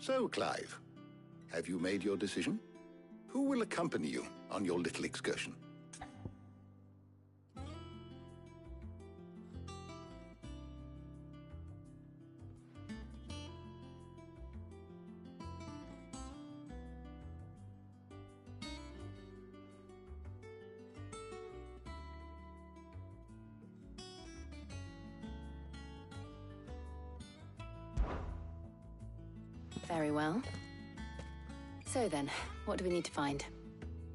So, Clive, have you made your decision? Who will accompany you on your little excursion? Very well. So then, what do we need to find?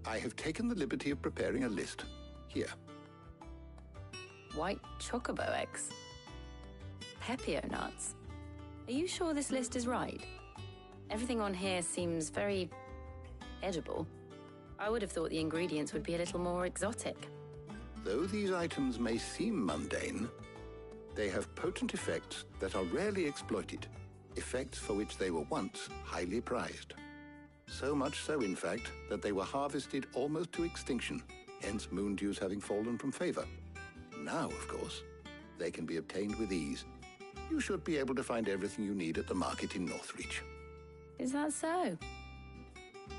I have taken the liberty of preparing a list. Here. White chocobo eggs. Pepio nuts. Are you sure this list is right? Everything on here seems very edible. I would have thought the ingredients would be a little more exotic. Though these items may seem mundane, they have potent effects that are rarely exploited. Effects for which they were once highly prized. So much so, in fact, that they were harvested almost to extinction, hence moon dews having fallen from favor. Now, of course, they can be obtained with ease. You should be able to find everything you need at the market in Northreach. Is that so?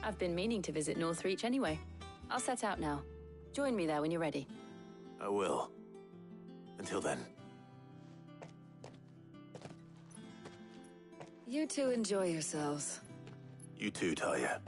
I've been meaning to visit Northreach anyway. I'll set out now. Join me there when you're ready. I will. Until then. You two enjoy yourselves. You too, Talia.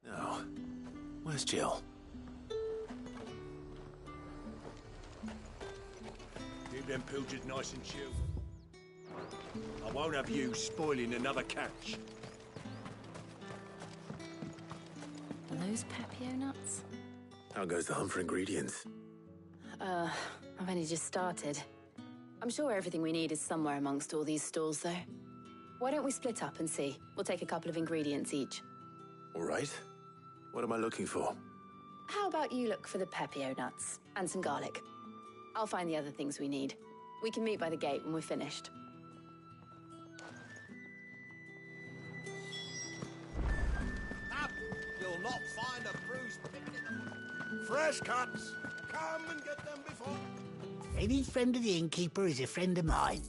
Now, where's Jill? Keep them pilgers nice and chill. I won't have you spoiling another catch. Are those Pepio nuts? How goes the hunt for ingredients? I've only just started. I'm sure everything we need is somewhere amongst all these stalls, though. Why don't we split up and see? We'll take a couple of ingredients each. All right. What am I looking for? How about you look for the Pepio nuts and some garlic? I'll find the other things we need. We can meet by the gate when we're finished. Up! You'll not find a bruised pick in the... Fresh cuts! Come and get them before... Any friend of the innkeeper is a friend of mine.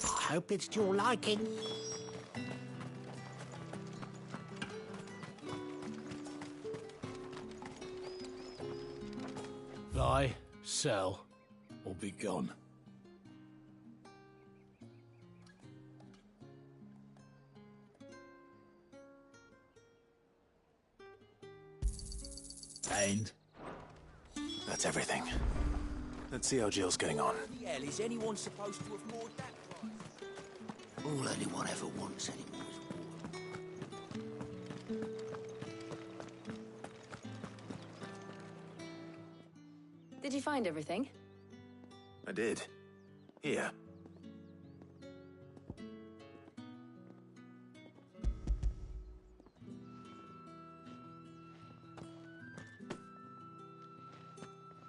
I hope it's to your liking. Buy, sell, or be gone. And? That's everything. Let's see how Jill's getting on. The hell is anyone supposed to have moored that price? All anyone ever wants anymore is water. Did you find everything? I did. Here.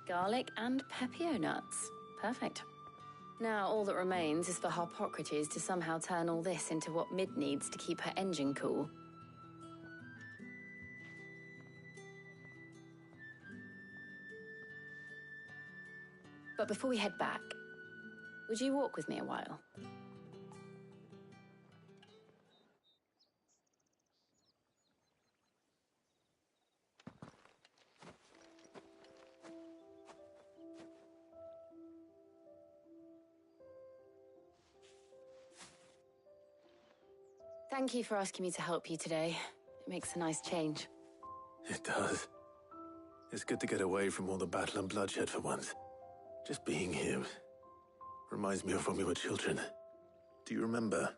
Garlic and Pepio nuts. Perfect. Now all that remains is for Harpocrates to somehow turn all this into what Mid needs to keep her engine cool. But before we head back, would you walk with me a while? Thank you for asking me to help you today. It makes a nice change. It does. It's good to get away from all the battle and bloodshed for once. Just being here reminds me of when we were children. Do you remember?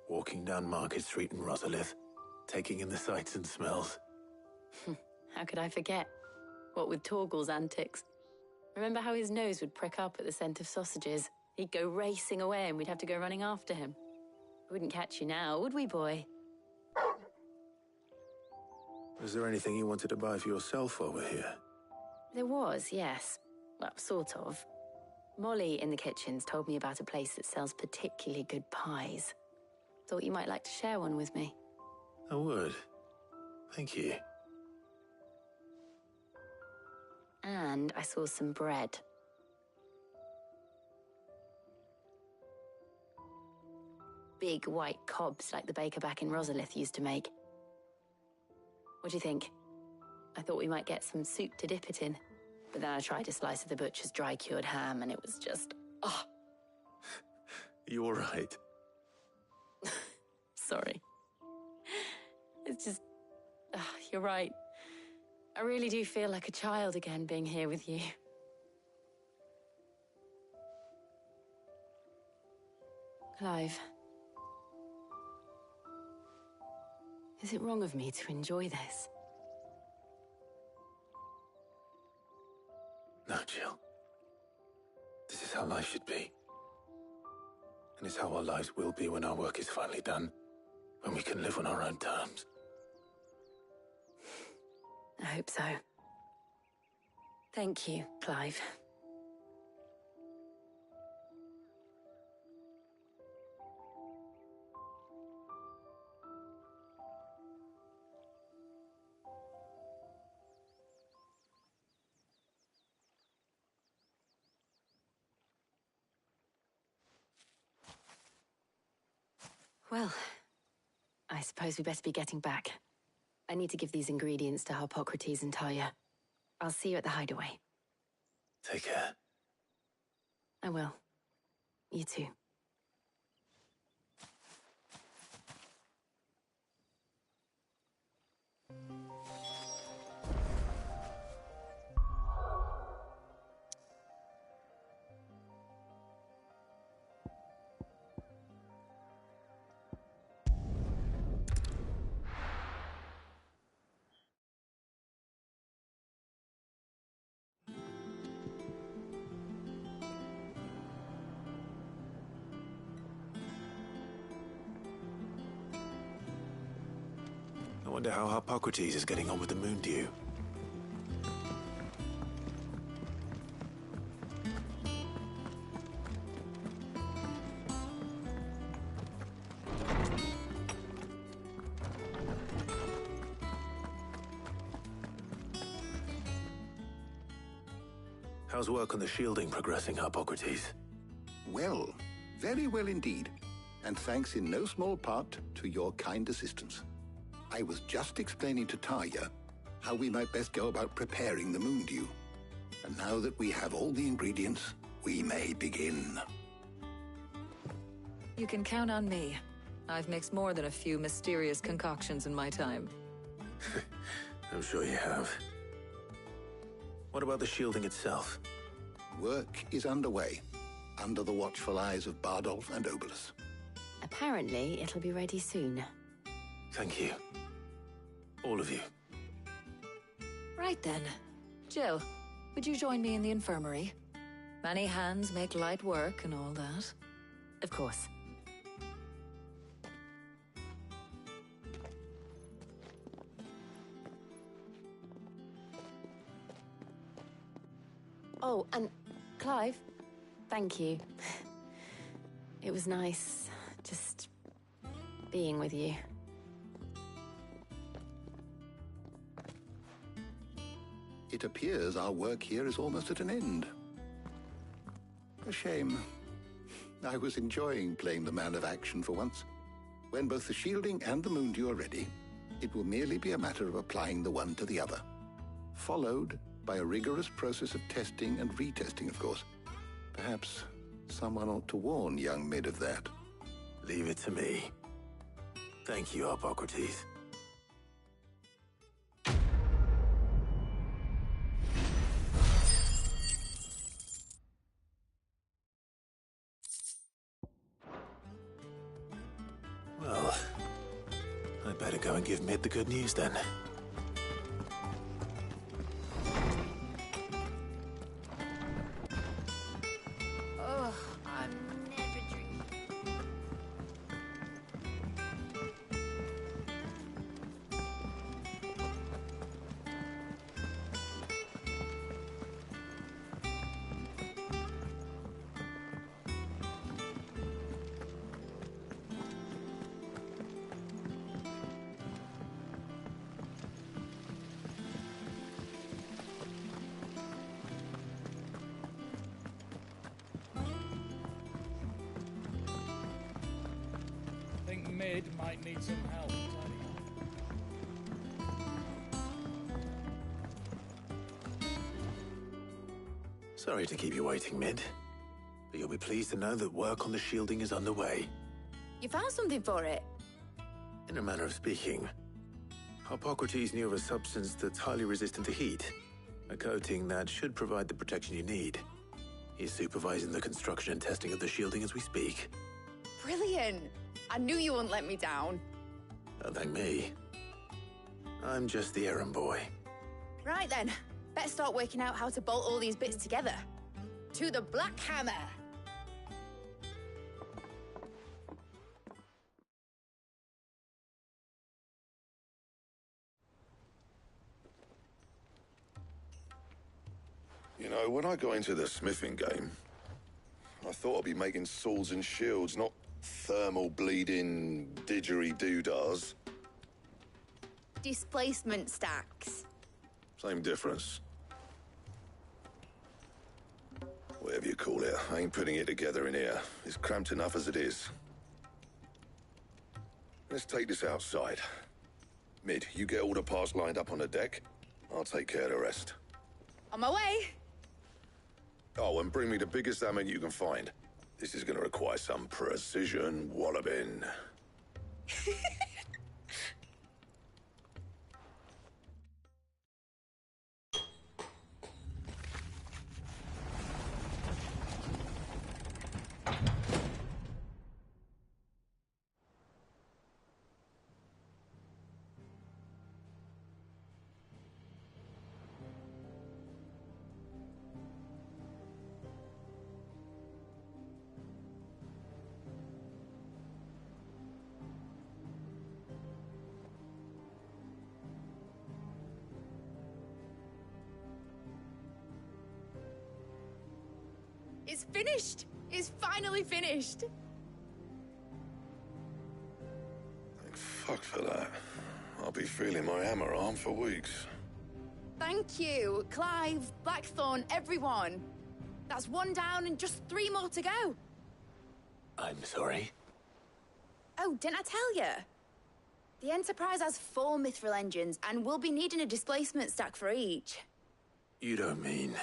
Walking down Market Street in Rosalith, taking in the sights and smells. How could I forget? What with Torgal's antics. Remember how his nose would prick up at the scent of sausages, He'd go racing away and we'd have to go running after him. We wouldn't catch you now, would we, boy? Was there anything you wanted to buy for yourself while we're here? There was, yes. Well, sort of. Molly in the kitchens told me about a place that sells particularly good pies. Thought you might like to share one with me. I would. Thank you. And I saw some bread. Big white cobs like the baker back in Rosalith used to make. What do you think? I thought we might get some soup to dip it in. But then I tried a slice of the butcher's dry-cured ham and it was just... oh. You all right? Sorry. It's just... you're right. I really do feel like a child again being here with you. Clive. Is it wrong of me to enjoy this? No, Jill. This is how life should be. And it's how our lives will be when our work is finally done. When we can live on our own terms. I hope so. Thank you, Clive. Well, I suppose we better be getting back. I need to give these ingredients to Harpocrates and Talia. I'll see you at the hideaway. Take care. I will. You too. I wonder how Harpocrates is getting on with the moon dew. How's work on the shielding progressing, Harpocrates? Well, very well indeed. And thanks in no small part to your kind assistance. I was just explaining to Talia how we might best go about preparing the moon dew. And now that we have all the ingredients, we may begin. You can count on me. I've mixed more than a few mysterious concoctions in my time. I'm sure you have. What about the shielding itself? Work is underway, under the watchful eyes of Bardolph and Obolus. Apparently, it'll be ready soon. Thank you. All of you. Right then. Jill, would you join me in the infirmary? Many hands make light work and all that. Of course. Oh, and Clive, thank you. It was nice just being with you. It appears our work here is almost at an end. A shame. I was enjoying playing the man of action for once. When both the shielding and the moon dew are ready, it will merely be a matter of applying the one to the other. Followed by a rigorous process of testing and retesting, of course. Perhaps someone ought to warn young Mid of that. Leave it to me. Thank you, Harpocrates. Well, I'd better go and give Mid the good news then. Ugh, I'm Mid might need some help tidying up. Sorry to keep you waiting, Mid. But you'll be pleased to know that work on the shielding is underway. You found something for it? In a manner of speaking, Harpocrates knew of a substance that's highly resistant to heat. A coating that should provide the protection you need. He's supervising the construction and testing of the shielding as we speak. Brilliant! I knew you wouldn't let me down. Don't thank me. I'm just the errand boy. Right then, better start working out how to bolt all these bits together. To the Black Hammer! You know, when I got into the smithing game, I thought I'd be making swords and shields, not thermal bleeding didgeridoo-dahs. Displacement stacks. Same difference. Whatever you call it, I ain't putting it together in here. It's cramped enough as it is. Let's take this outside. Mid, you get all the parts lined up on the deck. I'll take care of the rest. On my way! Oh, and bring me the biggest hammer you can find. This is gonna require some precision walloping. It's finished! It's finally finished! Thank fuck for that. I'll be feeling my hammer arm for weeks. Thank you, Clive, Blackthorn, everyone. That's one down and just 3 more to go. I'm sorry. Oh, didn't I tell you? The Enterprise has 4 mithril engines, and we'll be needing a displacement stack for each. You don't mean...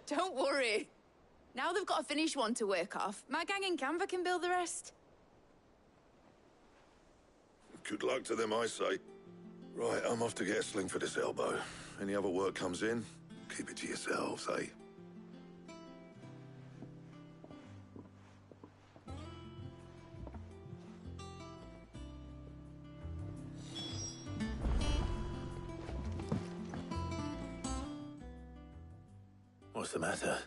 Don't worry. Now they've got a finished one to work off. My gang in Canva can build the rest. Good luck to them, I say. Right, I'm off to get a sling for this elbow. Any other work comes in, keep it to yourselves, eh? What's the matter?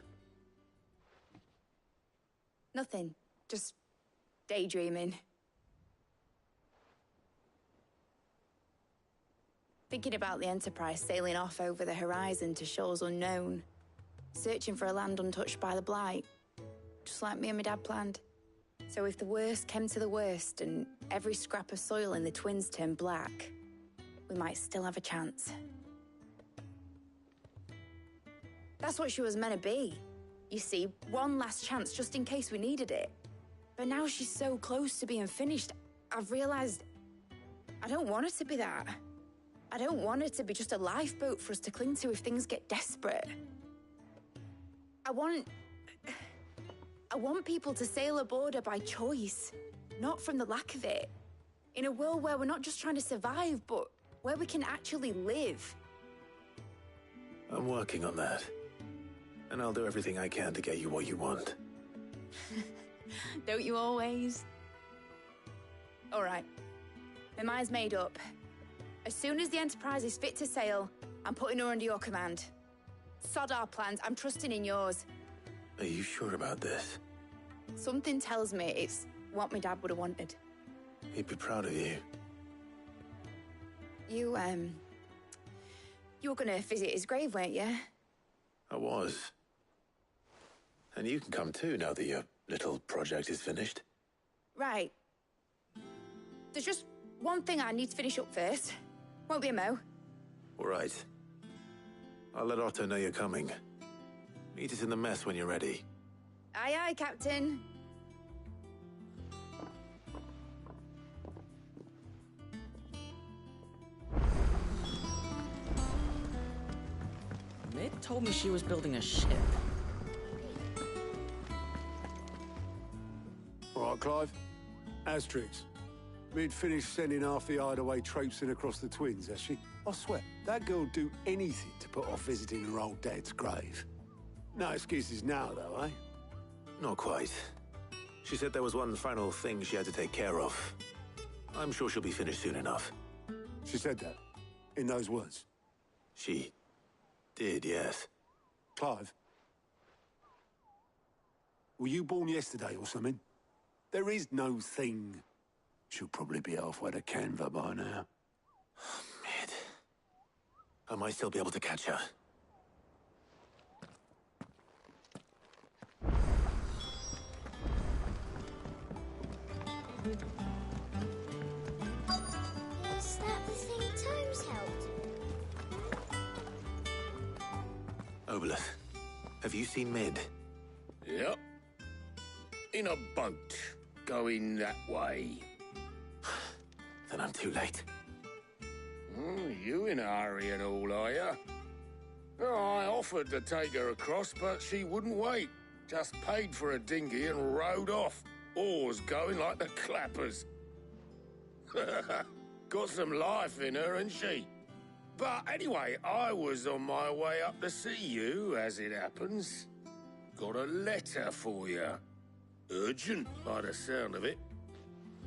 Nothing. Just daydreaming. Thinking about the Enterprise sailing off over the horizon to shores unknown. Searching for a land untouched by the Blight. Just like me and my dad planned. So if the worst came to the worst and every scrap of soil in the Twins turned black, we might still have a chance. That's what she was meant to be. You see, one last chance just in case we needed it. But now she's so close to being finished, I've realized I don't want her to be that. I don't want her to be just a lifeboat for us to cling to if things get desperate. I want people to sail aboard her by choice, not from the lack of it. In a world where we're not just trying to survive, but where we can actually live. I'm working on that. And I'll do everything I can to get you what you want. Don't you always? All right. My mind's made up. As soon as the Enterprise is fit to sail, I'm putting her under your command. Sod our plans, I'm trusting in yours. Are you sure about this? Something tells me it's what my dad would have wanted. He'd be proud of you. You were gonna visit his grave, weren't you? I was. And you can come too now that your little project is finished. Right. There's just one thing I need to finish up first. Won't be a mo. All right. I'll let Otto know you're coming. Meet us in the mess when you're ready. Aye, aye, Captain. Mick told me she was building a ship. All right, Clive. Asterix. Mid finished sending half the hideaway traipsing across the twins, has she? I swear, that girl'd do anything to put off visiting her old dad's grave. No excuses now, though, eh? Not quite. She said there was one final thing she had to take care of. I'm sure she'll be finished soon enough. She said that? In those words? She did, yes. Clive? Were you born yesterday or something? There is no thing. She'll probably be halfway to Canva by now. Mid. I might still be able to catch her. Is that the thing Tomes helped? Obolus, have you seen Mid? Yep. In a boat, going that way. Then I'm too late. You in a hurry and all, are you? Oh, I offered to take her across, but she wouldn't wait. Just paid for a dinghy and rowed off. Oars going like the clappers. Got some life in her, ain't she? But anyway, I was on my way up to see you, as it happens. Got a letter for you. Urgent, by the sound of it.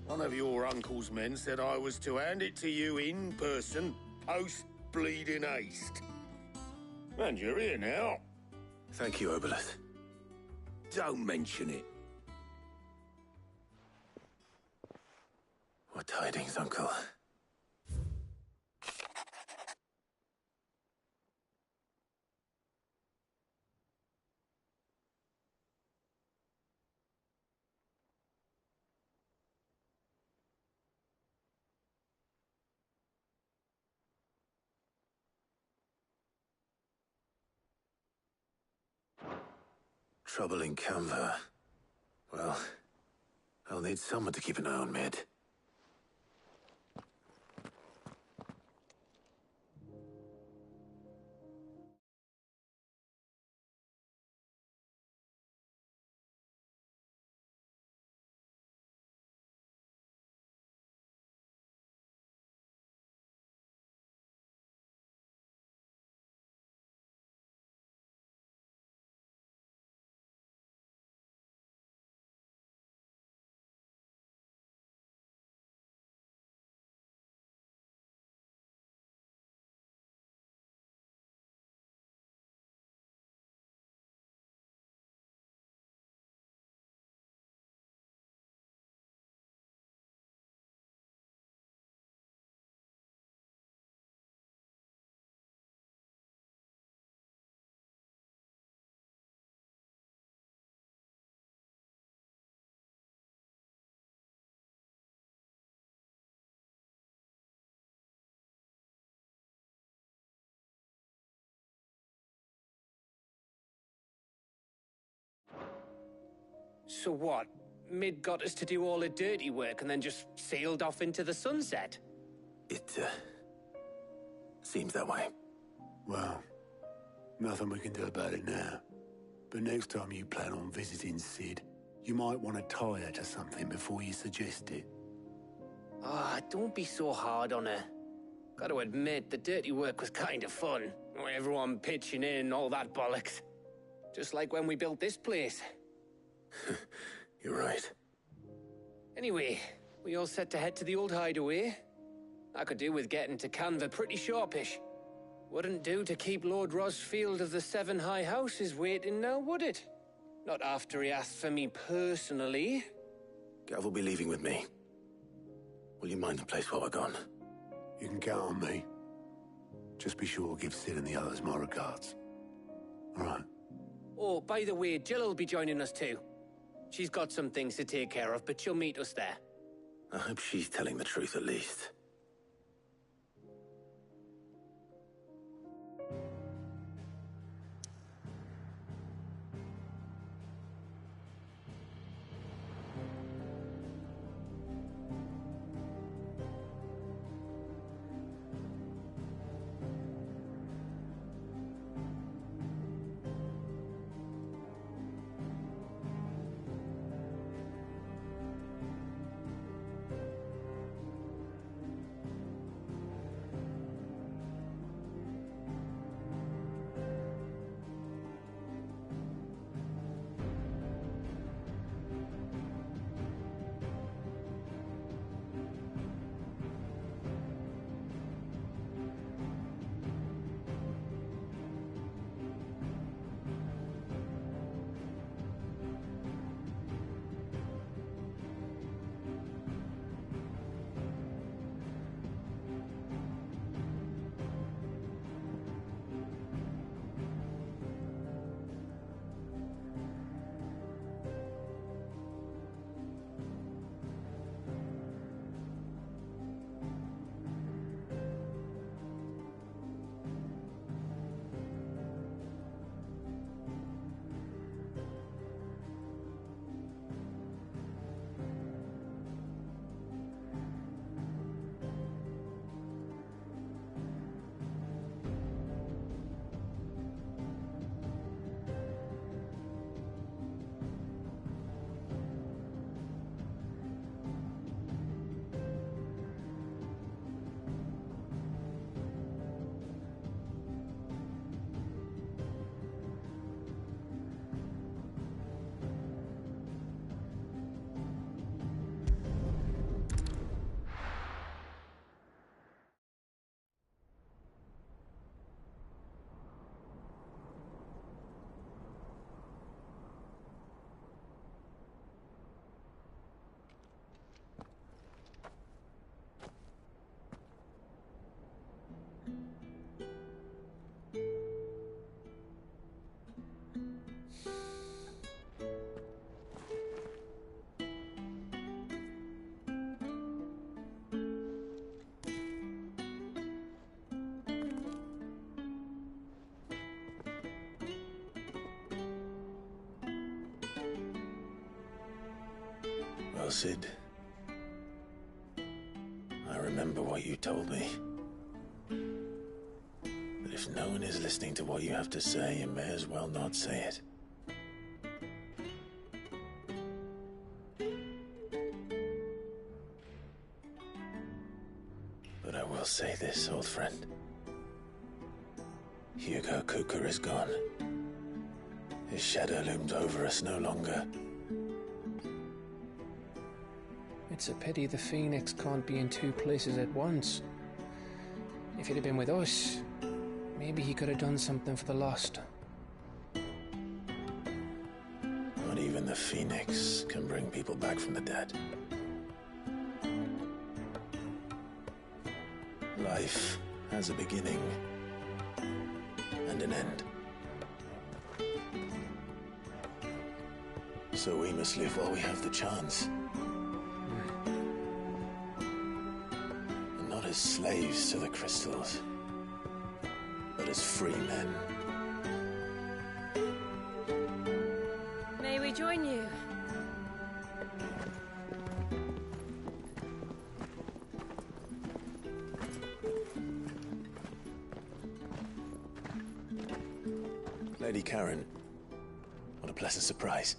One of your uncle's men said I was to hand it to you in person, post-bleeding haste. And you're here now. Thank you, Obolus. Don't mention it. What tidings, Uncle? Trouble in Canva. Well, I'll need someone to keep an eye on Mid. So what? Mid got us to do all the dirty work and then just sailed off into the sunset? It, seems that way. Well, nothing we can do about it now. But next time you plan on visiting Sid, you might want to tie her to something before you suggest it. Ah, don't be so hard on her. Gotta admit, the dirty work was kind of fun. Everyone pitching in, all that bollocks. Just like when we built this place. You're right. Anyway, we all set to head to the old hideaway. I could do with getting to Canva pretty sharpish. Wouldn't do to keep Lord Rosfield of the Seven High Houses waiting now, would it? Not after he asked for me personally. Gav will be leaving with me. Will you mind the place while we're gone? You can count on me. Just be sure to give Sid and the others my regards. All right. Oh, by the way, Jill will be joining us too. She's got some things to take care of, but she'll meet us there. I hope she's telling the truth at least. Well, Sid, I remember what you told me. That if no one is listening to what you have to say, you may as well not say it. But I will say this, old friend. Hugo Cooker is gone. His shadow looms over us no longer. It's a pity the Phoenix can't be in two places at once. If he'd have been with us, maybe he could have done something for the lost. Not even the Phoenix can bring people back from the dead. Life has a beginning and an end. So we must live while we have the chance. And not as slaves to the crystals, but as free men. May we join you? Lady Karen, what a pleasant surprise.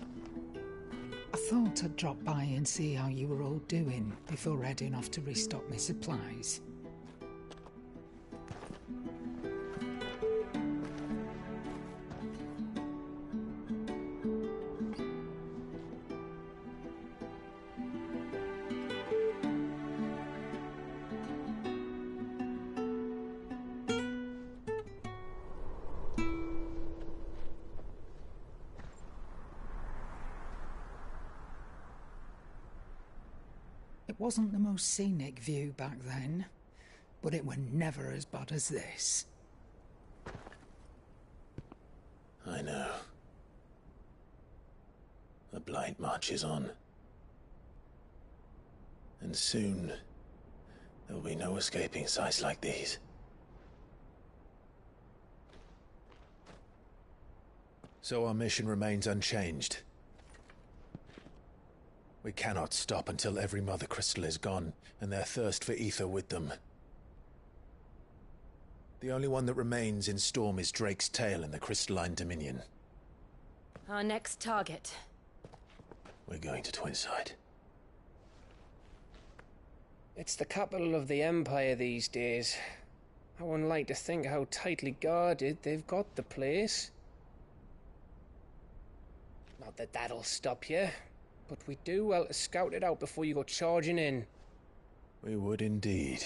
I thought I'd drop by and see how you were all doing before heading off to restock my supplies. It wasn't the most scenic view back then, but it were never as bad as this. I know. The Blight marches on. And soon, there will be no escaping sights like these. So our mission remains unchanged. We cannot stop until every Mother Crystal is gone, and their thirst for ether with them. The only one that remains in Storm is Drake's Tail in the Crystalline Dominion. Our next target. We're going to Twinside. It's the capital of the Empire these days. I wouldn't like to think how tightly guarded they've got the place. Not that that'll stop you. But we do well to scout it out before you go charging in. We would indeed.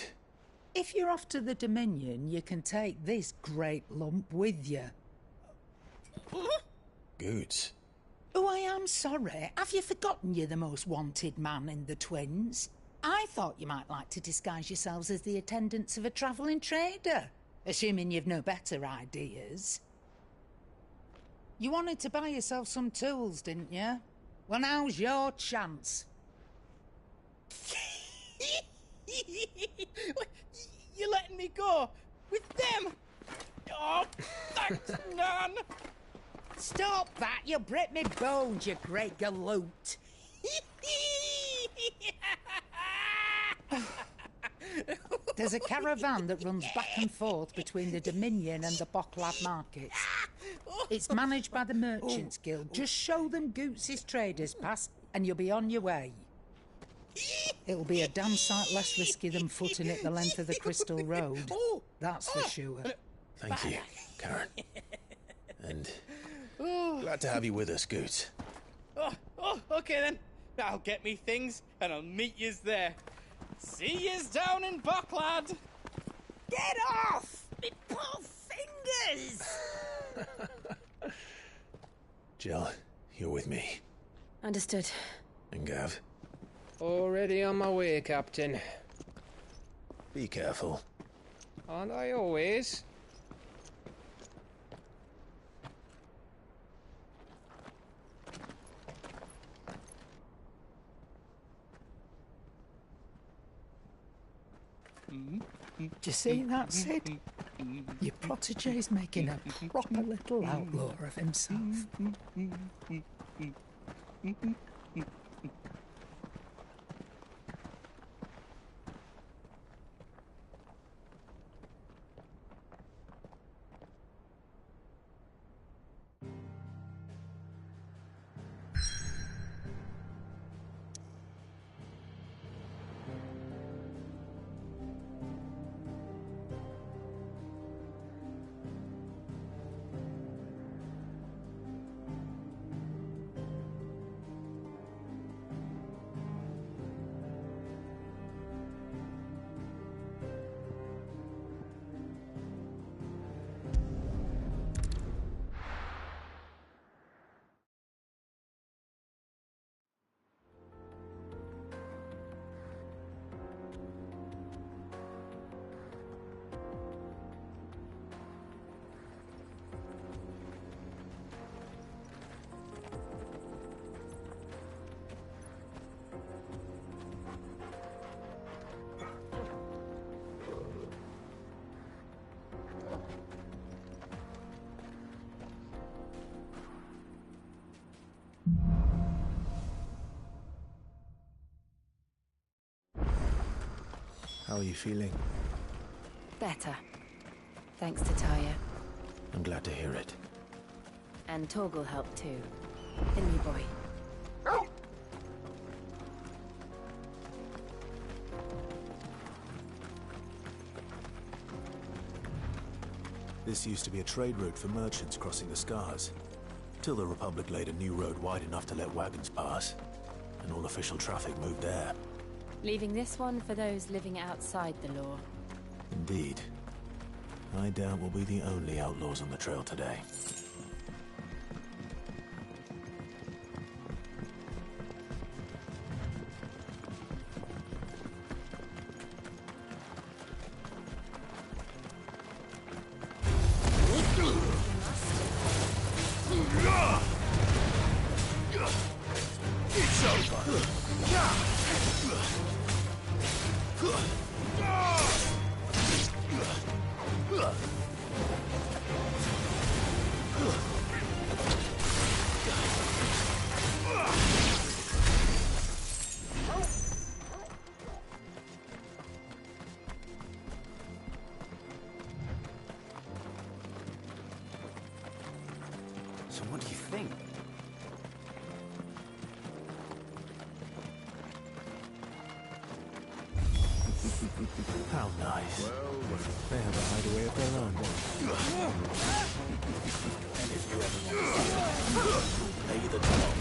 If you're off to the Dominion, you can take this great lump with you. Goods. Oh, I am sorry. Have you forgotten you're the most wanted man in the Twins? I thought you might like to disguise yourselves as the attendants of a travelling trader, assuming you've no better ideas. You wanted to buy yourself some tools, didn't you? Well, now's your chance. You're letting me go? With them? Oh, thanks, Nan! Stop that! You'll break me bones, you great galoot! There's a caravan that runs back and forth between the Dominion and the Bocklad markets. It's managed by the Merchants Guild. Just show them Goots' traders pass and you'll be on your way. It'll be a damn sight less risky than footing it the length of the Crystal Road. That's for sure. Thank you, Karen. And glad to have you with us, Goots. Okay then. I'll get me things and I'll meet yous there. See yous down in Bocklad. Get off! Me poor fingers! Jill, you're with me. Understood. And Gav? Already on my way, Captain. Be careful. Aren't I always? Do you see that, Sid? Your protege's making a proper little outlaw of himself. How are you feeling? Better. Thanks to Taya. I'm glad to hear it. And Torgal helped too. Didn't you, boy? This used to be a trade route for merchants crossing the Scars, till the Republic laid a new road wide enough to let wagons pass, and all official traffic moved there. Leaving this one for those living outside the law. Indeed. I doubt we'll be the only outlaws on the trail today. So what do you think? How nice. They have a hideaway of their own. And if you ever want to lay the top.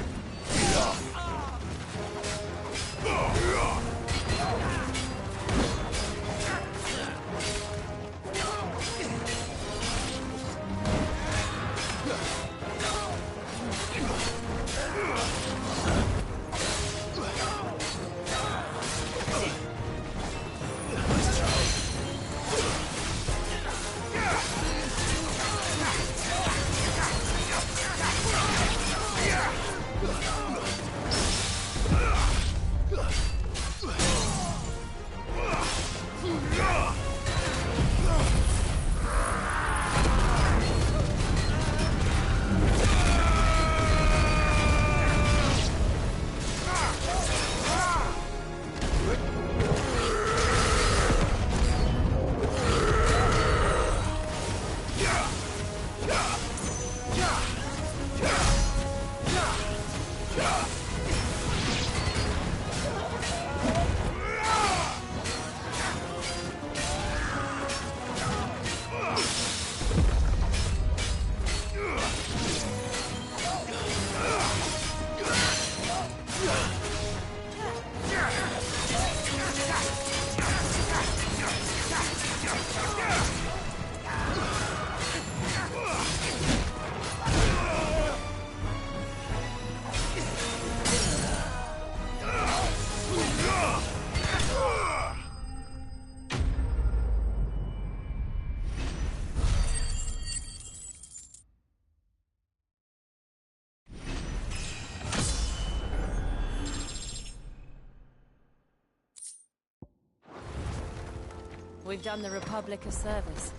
We've done the Republic a service.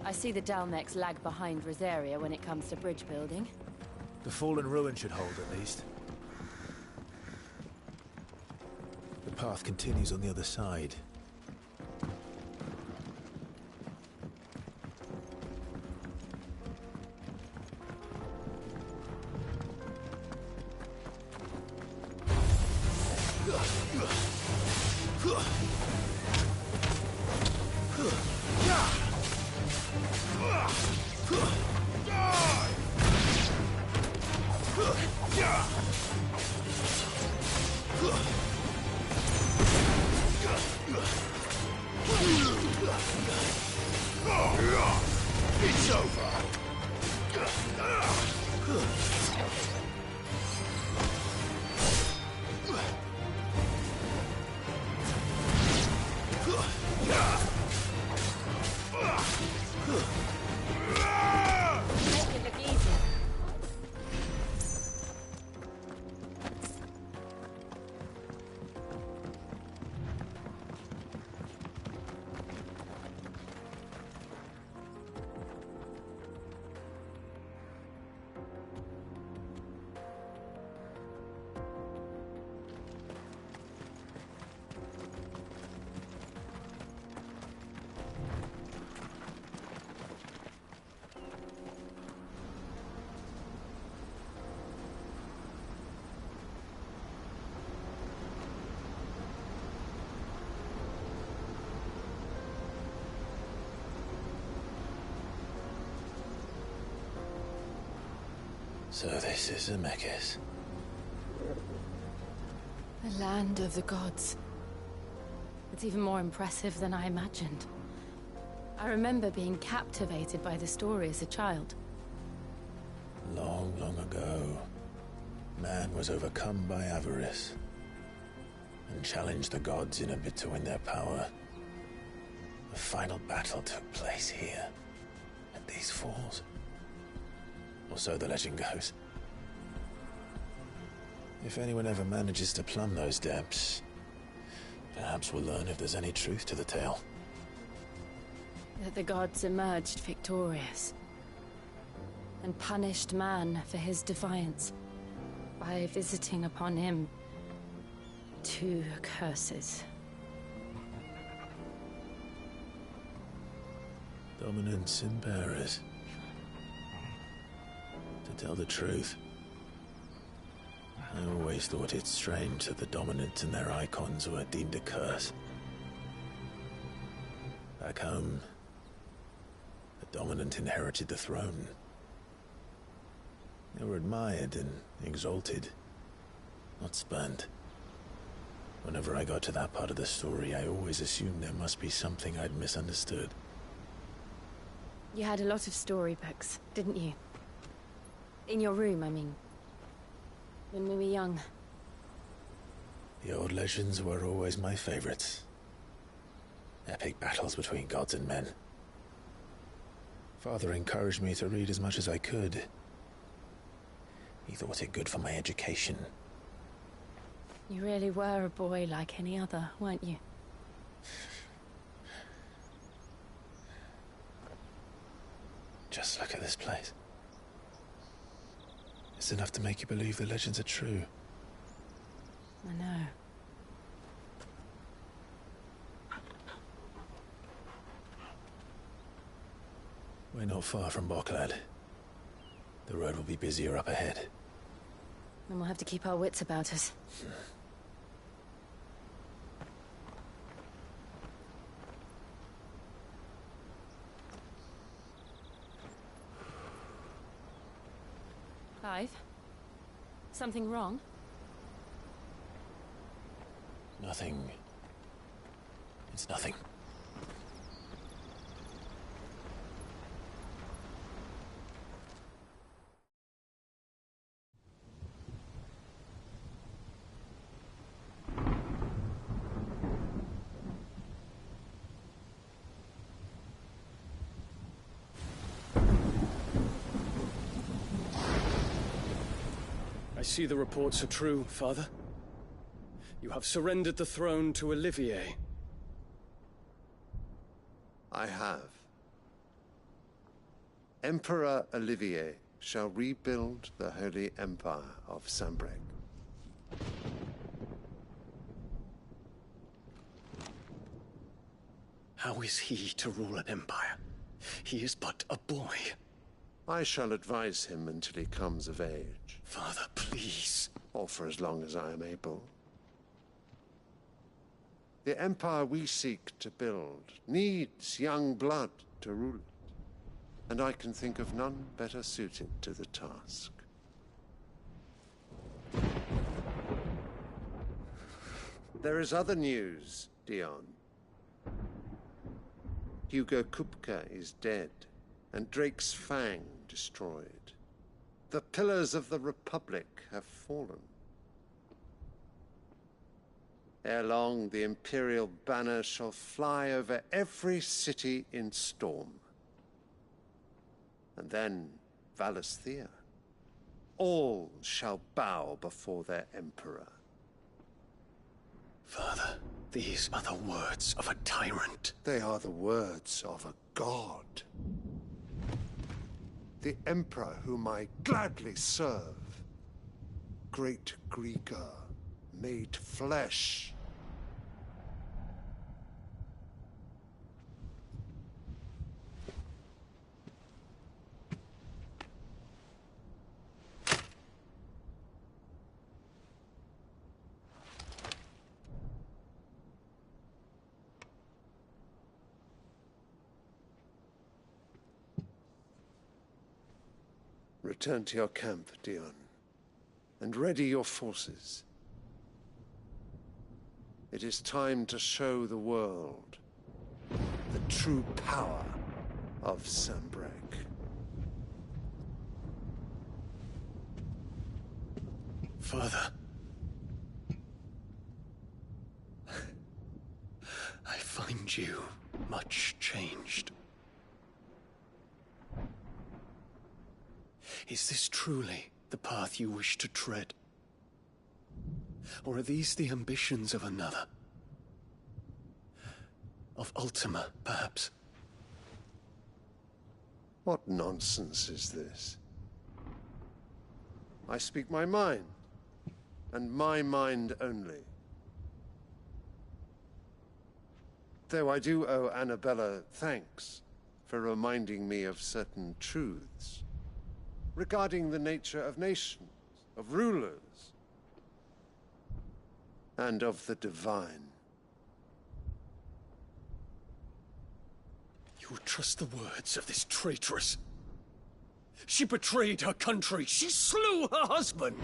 I see the Dalmex lag behind Rosaria when it comes to bridge building. The fallen ruin should hold, at least. The path continues on the other side. It's over. Make it look easy. So this is Zemeckis. The land of the gods. It's even more impressive than I imagined. I remember being captivated by the story as a child. Long, long ago, man was overcome by avarice and challenged the gods in a bid to win their power. The final battle took place here, at these falls. Or so the legend goes. If anyone ever manages to plumb those depths, perhaps we'll learn if there's any truth to the tale. That the gods emerged victorious and punished man for his defiance by visiting upon him 2 curses. Dominance and bearers. To tell the truth, I always thought it strange that the dominant and their icons were deemed a curse. Back home, the dominant inherited the throne. They were admired and exalted, not spurned. Whenever I got to that part of the story, I always assumed there must be something I'd misunderstood. You had a lot of storybooks, didn't you? In your room, I mean. When we were young. The old legends were always my favorites. Epic battles between gods and men. Father encouraged me to read as much as I could. He thought it good for my education. You really were a boy like any other, weren't you? Just look at this place. It's enough to make you believe the legends are true. I know. We're not far from Boklad. The road will be busier up ahead. Then we'll have to keep our wits about us. Clive? Something wrong? Nothing. It's nothing. I see the reports are true, Father. You have surrendered the throne to Olivier. I have. Emperor Olivier shall rebuild the Holy Empire of Sanbreque. How is he to rule an empire? He is but a boy. I shall advise him until he comes of age. Father, please. Or for as long as I am able. The empire we seek to build needs young blood to rule it. And I can think of none better suited to the task. There is other news, Dion. Hugo Kupka is dead, and Drake's Fang destroyed. The pillars of the Republic have fallen. Ere long, the Imperial banner shall fly over every city in Storm. And then Valisthea. All shall bow before their Emperor. Father, these are the words of a tyrant. They are the words of a god. The Emperor whom I gladly serve. Great Greeker, made flesh. Return to your camp, Dion, and ready your forces. It is time to show the world the true power of Sanbreque. Father. I find you much changed. Is this truly the path you wish to tread? Or are these the ambitions of another? Of Ultima, perhaps? What nonsense is this? I speak my mind, and my mind only. Though I do owe Annabella thanks for reminding me of certain truths regarding the nature of nations, of rulers, and of the divine. You would trust the words of this traitress? She betrayed her country. She slew her husband.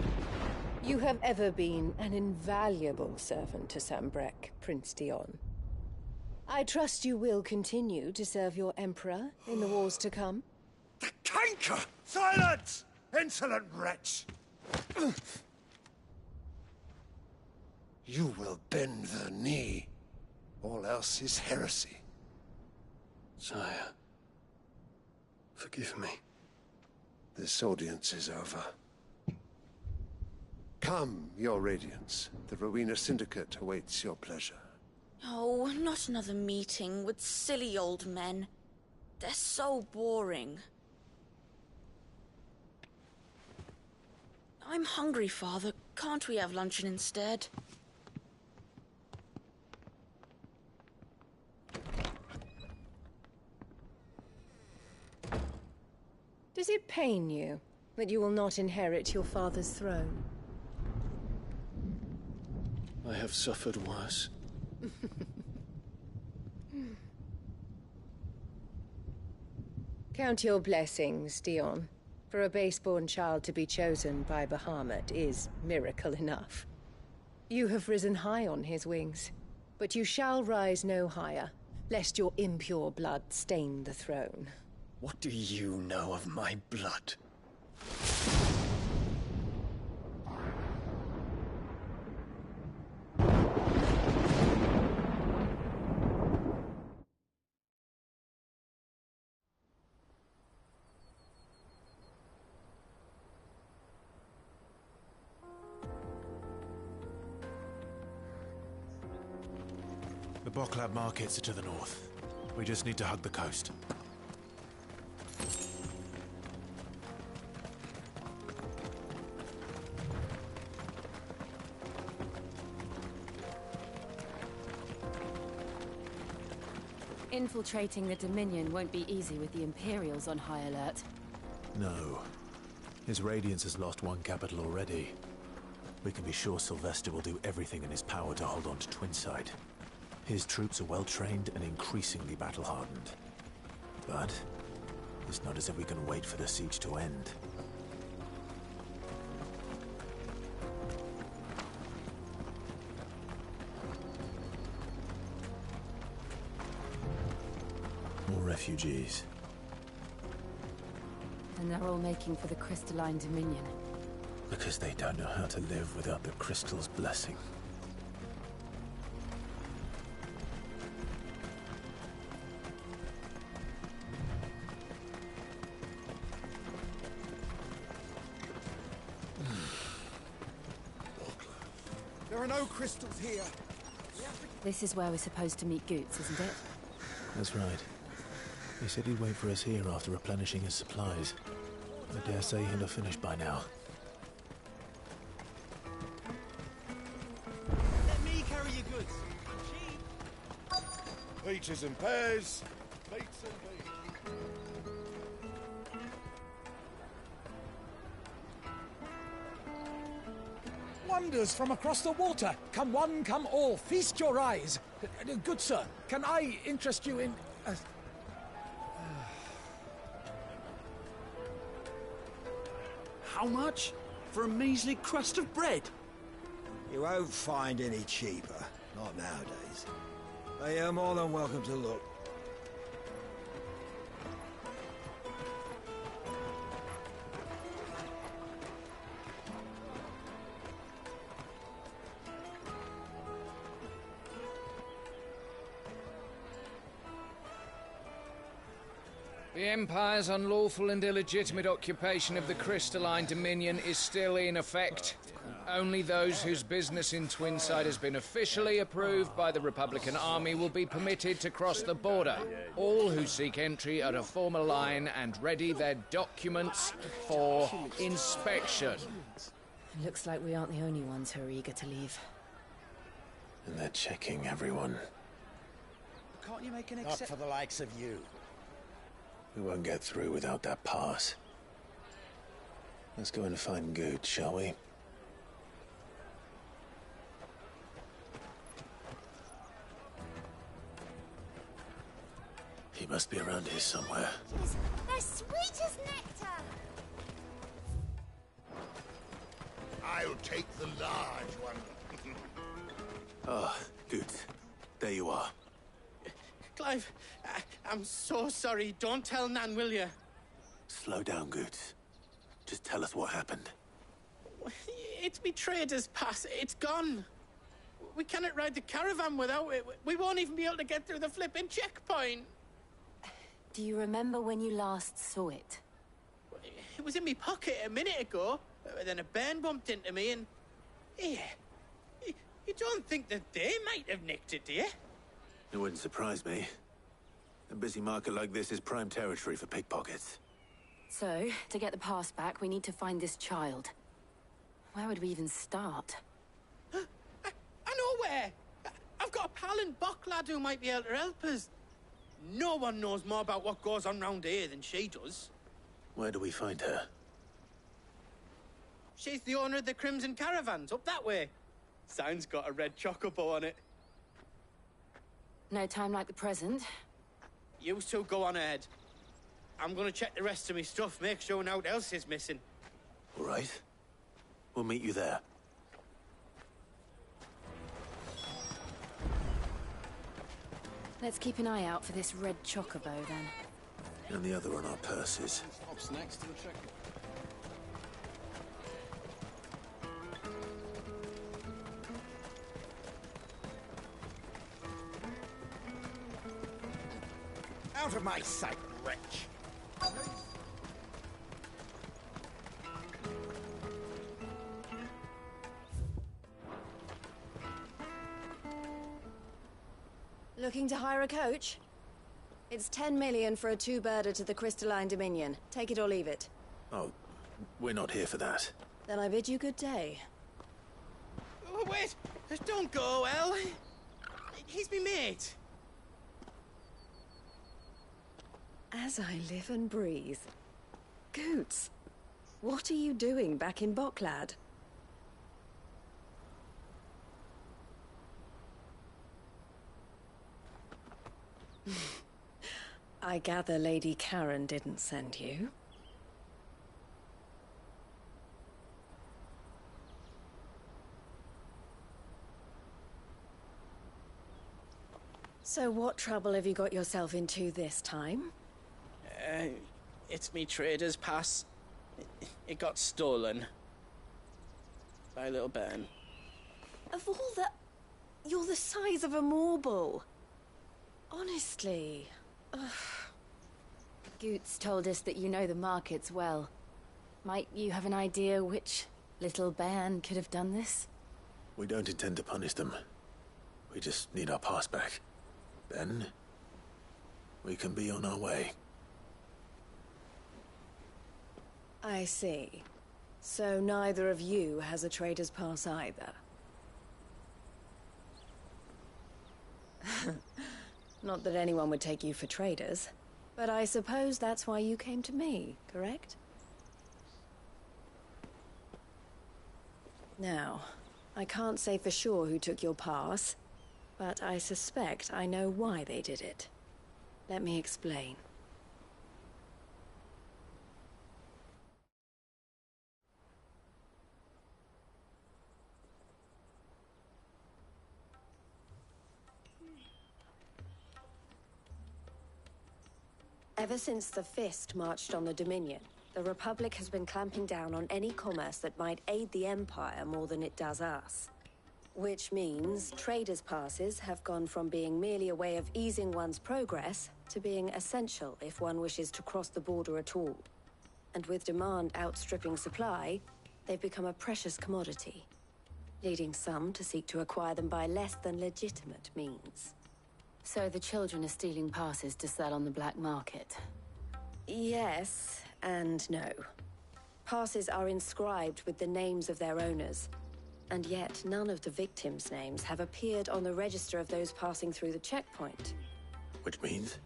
You have ever been an invaluable servant to Sanbreque, Prince Dion. I trust you will continue to serve your Emperor in the wars to come. The canker! Silence! Insolent wretch! You will bend the knee. All else is heresy. Sire, forgive me. This audience is over. Come, your Radiance. The Rowena Syndicate awaits your pleasure. Oh, not another meeting with silly old men. They're so boring. I'm hungry, Father. Can't we have luncheon instead? Does it pain you that you will not inherit your father's throne? I have suffered worse. Count your blessings, Dion. For a base-born child to be chosen by Bahamut is miracle enough. You have risen high on his wings, but you shall rise no higher, lest your impure blood stain the throne. What do you know of my blood? The Boklab markets are to the north. We just need to hug the coast. Infiltrating the Dominion won't be easy with the Imperials on high alert. No. His Radiance has lost one capital already. We can be sure Sylvester will do everything in his power to hold on to Twinside. His troops are well-trained and increasingly battle-hardened. But it's not as if we can wait for the siege to end. More refugees. And they're all making for the Crystalline Dominion. Because they don't know how to live without the Crystal's blessing. There are no crystals here. This is where we're supposed to meet Goots, isn't it? That's right. He said he'd wait for us here after replenishing his supplies. I dare say he'll have finished by now. Let me carry your goods. Peaches and pears. Beets and beans. Wonders from across the water. Come one, come all. Feast your eyes. Good sir, can I interest you in... How much? For a measly crust of bread? You won't find any cheaper. Not nowadays. But you're more than welcome to look. The Empire's unlawful and illegitimate occupation of the Crystalline Dominion is still in effect. Only those whose business in Twinside has been officially approved by the Republican Army will be permitted to cross the border. All who seek entry are to form a line and ready their documents for inspection. It looks like we aren't the only ones who are eager to leave. And they're checking everyone. Can't you make an Not for the likes of you. We won't get through without that pass. Let's go and find Good, shall we? He must be around here somewhere. Yes, they're sweet as nectar. I'll take the large one. Ah, Good. There you are. Clive, I'm so sorry. Don't tell Nan, will you? Slow down, Good. Just tell us what happened. It's me trader's pass. It's gone. We cannot ride the caravan without it. We won't even be able to get through the flipping checkpoint. Do you remember when you last saw it? It was in my pocket a minute ago. Then a bairn bumped into me and... Yeah. You don't think that they might have nicked it, do you? It wouldn't surprise me. A busy market like this is prime territory for pickpockets. So, to get the pass back, we need to find this child. Where would we even start? I know where! I've got a pal in Bock lad who might be able to help us. No one knows more about what goes on round here than she does. Where do we find her? She's the owner of the Crimson Caravans, up that way. Sign's got a red chocobo on it. No time like the present. You two go on ahead. I'm gonna check the rest of my stuff, make sure nothing else is missing. All right. We'll meet you there. Let's keep an eye out for this red chocobo, then. And the other on our purses. Stops next to the check. Out of my sight, wretch! Looking to hire a coach? It's 10 million for a two-birder to the Crystalline Dominion. Take it or leave it. Oh, we're not here for that. Then I bid you good day. Oh, wait! Don't go, El! He's me mate. As I live and breathe. Goots, what are you doing back in Bocklad? I gather Lady Karen didn't send you. So what trouble have you got yourself into this time? It's me trader's pass. It got stolen. By a little bairn. Of all the... You're the size of a marble. Honestly. Ugh. Goots told us that you know the markets well. Might you have an idea which little bairn could have done this? We don't intend to punish them. We just need our pass back. Then, we can be on our way. I see. So neither of you has a trader's pass either. Not that anyone would take you for traders, but I suppose that's why you came to me, correct? Now, I can't say for sure who took your pass, but I suspect I know why they did it. Let me explain. Ever since the Fist marched on the Dominion, the Republic has been clamping down on any commerce that might aid the Empire more than it does us. Which means traders' passes have gone from being merely a way of easing one's progress to being essential if one wishes to cross the border at all. And with demand outstripping supply, they've become a precious commodity, leading some to seek to acquire them by less than legitimate means. So the children are stealing passes to sell on the black market? Yes and no. Passes are inscribed with the names of their owners, and yet none of the victims' names have appeared on the register of those passing through the checkpoint. Which means?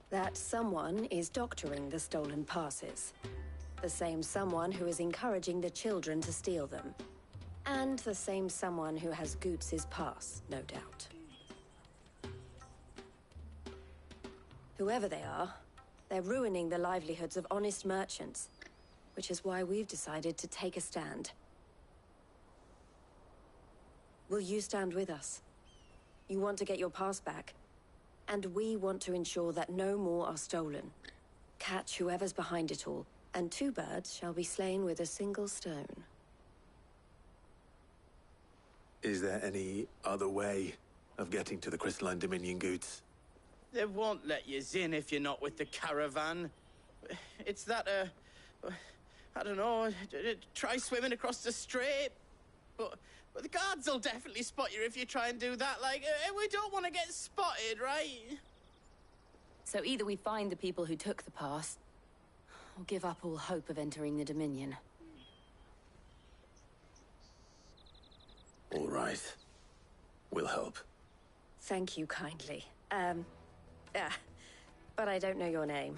That someone is doctoring the stolen passes. The same someone who is encouraging the children to steal them. And the same someone who has Goots' pass, no doubt. Whoever they are, they're ruining the livelihoods of honest merchants, which is why we've decided to take a stand. Will you stand with us? You want to get your pass back, and we want to ensure that no more are stolen. Catch whoever's behind it all, and 2 birds shall be slain with a single stone. Is there any other way of getting to the Crystalline Dominion Goods? They won't let you in if you're not with the caravan. It's that, I don't know, try swimming across the strait. But the guards will definitely spot you if you try and do that. Like, we don't want to get spotted, right? So either we find the people who took the pass, or give up all hope of entering the Dominion. All right. We'll help. Thank you kindly. But I don't know your name.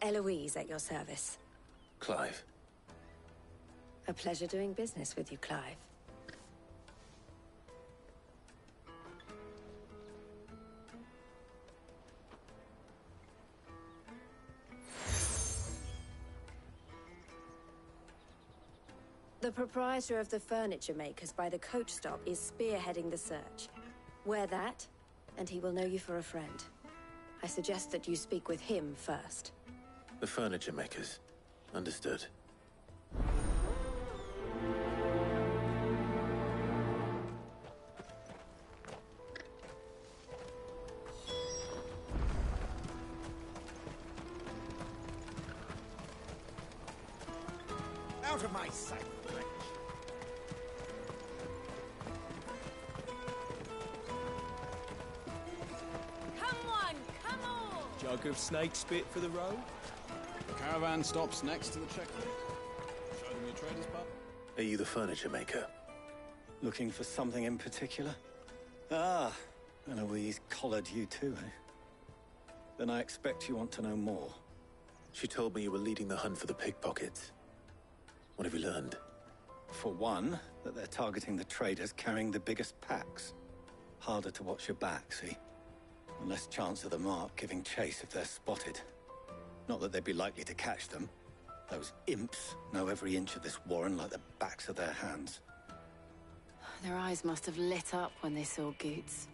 Eloise at your service. Clive. A pleasure doing business with you, Clive. The proprietor of the furniture makers by the coach stop is spearheading the search. Wear that, and he will know you for a friend. I suggest that you speak with him first. The furniture makers. Understood. Out of my sight, wretch. Come on, come on! Jug of snake spit for the road? The caravan stops next to the checkpoint. Show them your trader's pub. Are you the furniture maker? Looking for something in particular? Ah, Eloise collared you too, eh? Then I expect you want to know more. She told me you were leading the hunt for the pickpockets. What have you learned? For one, that they're targeting the traders carrying the biggest packs. Harder to watch your back, see? And less chance of the mark giving chase if they're spotted. Not that they'd be likely to catch them. Those imps know every inch of this warren like the backs of their hands. Their eyes must have lit up when they saw Goots.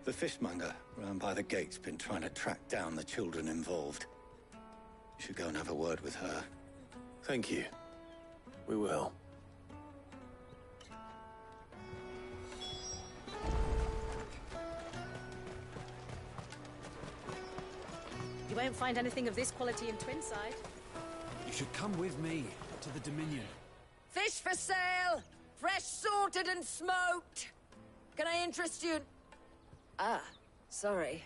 The fishmonger round by the gate's been trying to track down the children involved. You should go and have a word with her. Thank you. We will. You won't find anything of this quality in Twinside. You should come with me to the Dominion. Fish for sale! Fresh sorted and smoked! Can I interest you? Ah, sorry.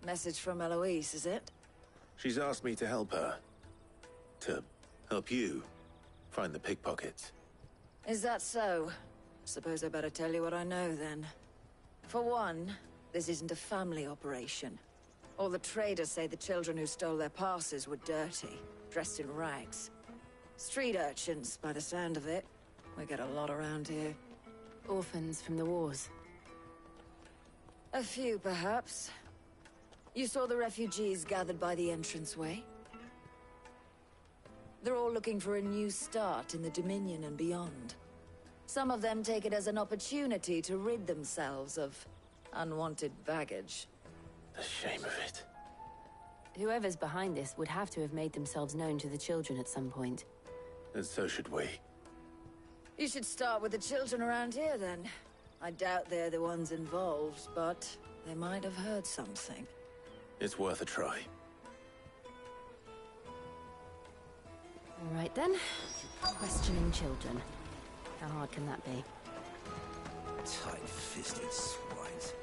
Message from Eloise, is it? She's asked me to help her. To help you find the pickpockets. Is that so? Suppose I better tell you what I know, then. For one, this isn't a family operation. All the traders say the children who stole their passes were dirty, dressed in rags. Street urchins, by the sound of it. We get a lot around here. Orphans from the wars. A few, perhaps. You saw the refugees gathered by the entranceway? They're all looking for a new start in the Dominion and beyond. Some of them take it as an opportunity to rid themselves of unwanted baggage. The shame of it. Whoever's behind this would have to have made themselves known to the children at some point. And so should we. You should start with the children around here, then. I doubt they're the ones involved, but they might have heard something. It's worth a try. All right, then. Questioning children. How hard can that be? Tight-fisted swines.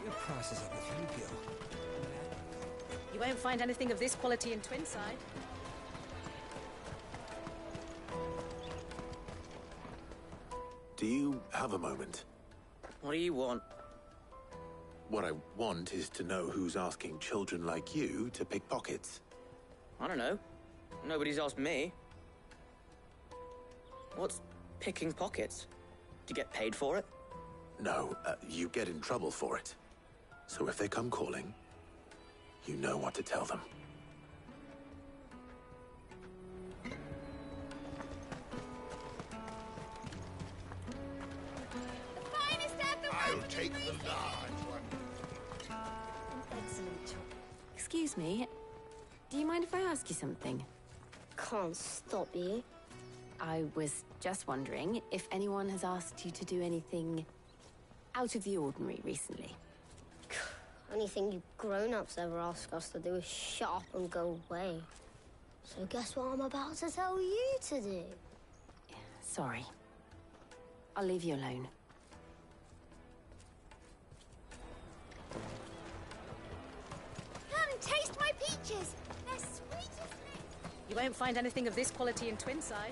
Your price is up with you, Gil. You won't find anything of this quality in Twinside. Do you have a moment? What do you want? What I want is to know who's asking children like you to pick pockets. I don't know. Nobody's asked me. What's picking pockets? Do you get paid for it? No, you get in trouble for it. So if they come calling, you know what to tell them. I'll take the large one. Excellent. Excuse me. Do you mind if I ask you something? Can't stop you. I was just wondering if anyone has asked you to do anything out of the ordinary recently. Anything you grown-ups ever ask us to do is shut up and go away. So guess what I'm about to tell you to do? Sorry. I'll leave you alone. Come, taste my peaches! They're sweet as nuts. You won't find anything of this quality in Twinside.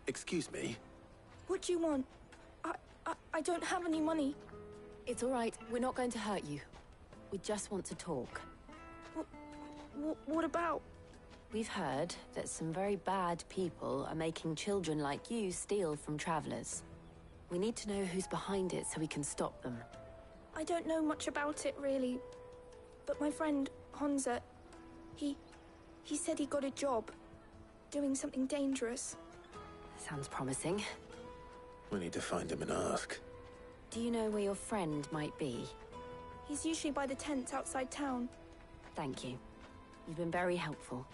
Excuse me? What do you want? I don't have any money. It's all right. We're not going to hurt you. We just want to talk. What about? We've heard that some very bad people are making children like you steal from travelers. We need to know who's behind it so we can stop them. I don't know much about it, really. But my friend, Honza, he said he got a job doing something dangerous. Sounds promising. We need to find him and ask. Do you know where your friend might be? He's usually by the tents outside town. Thank you. You've been very helpful.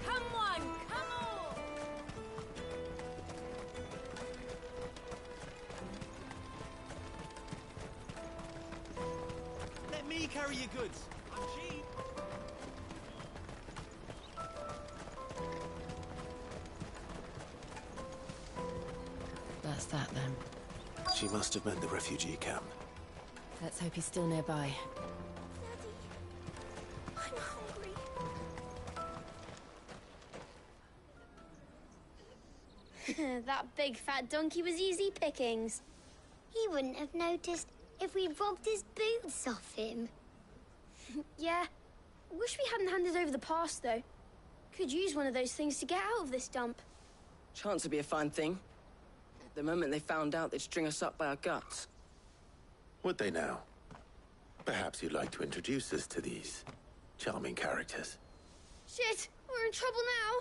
Come on, come on! Let me carry your goods. I'm cheap. That's that, then. She must have meant the refugee camp. Let's hope he's still nearby. I'm hungry. That big fat donkey was easy pickings. He wouldn't have noticed if we robbed his boots off him. Yeah. Wish we hadn't handed over the pass, though. Could use one of those things to get out of this dump. Chance would be a fine thing. The moment they found out, they'd string us up by our guts. Would they now? Perhaps you'd like to introduce us to these charming characters. Shit, we're in trouble now.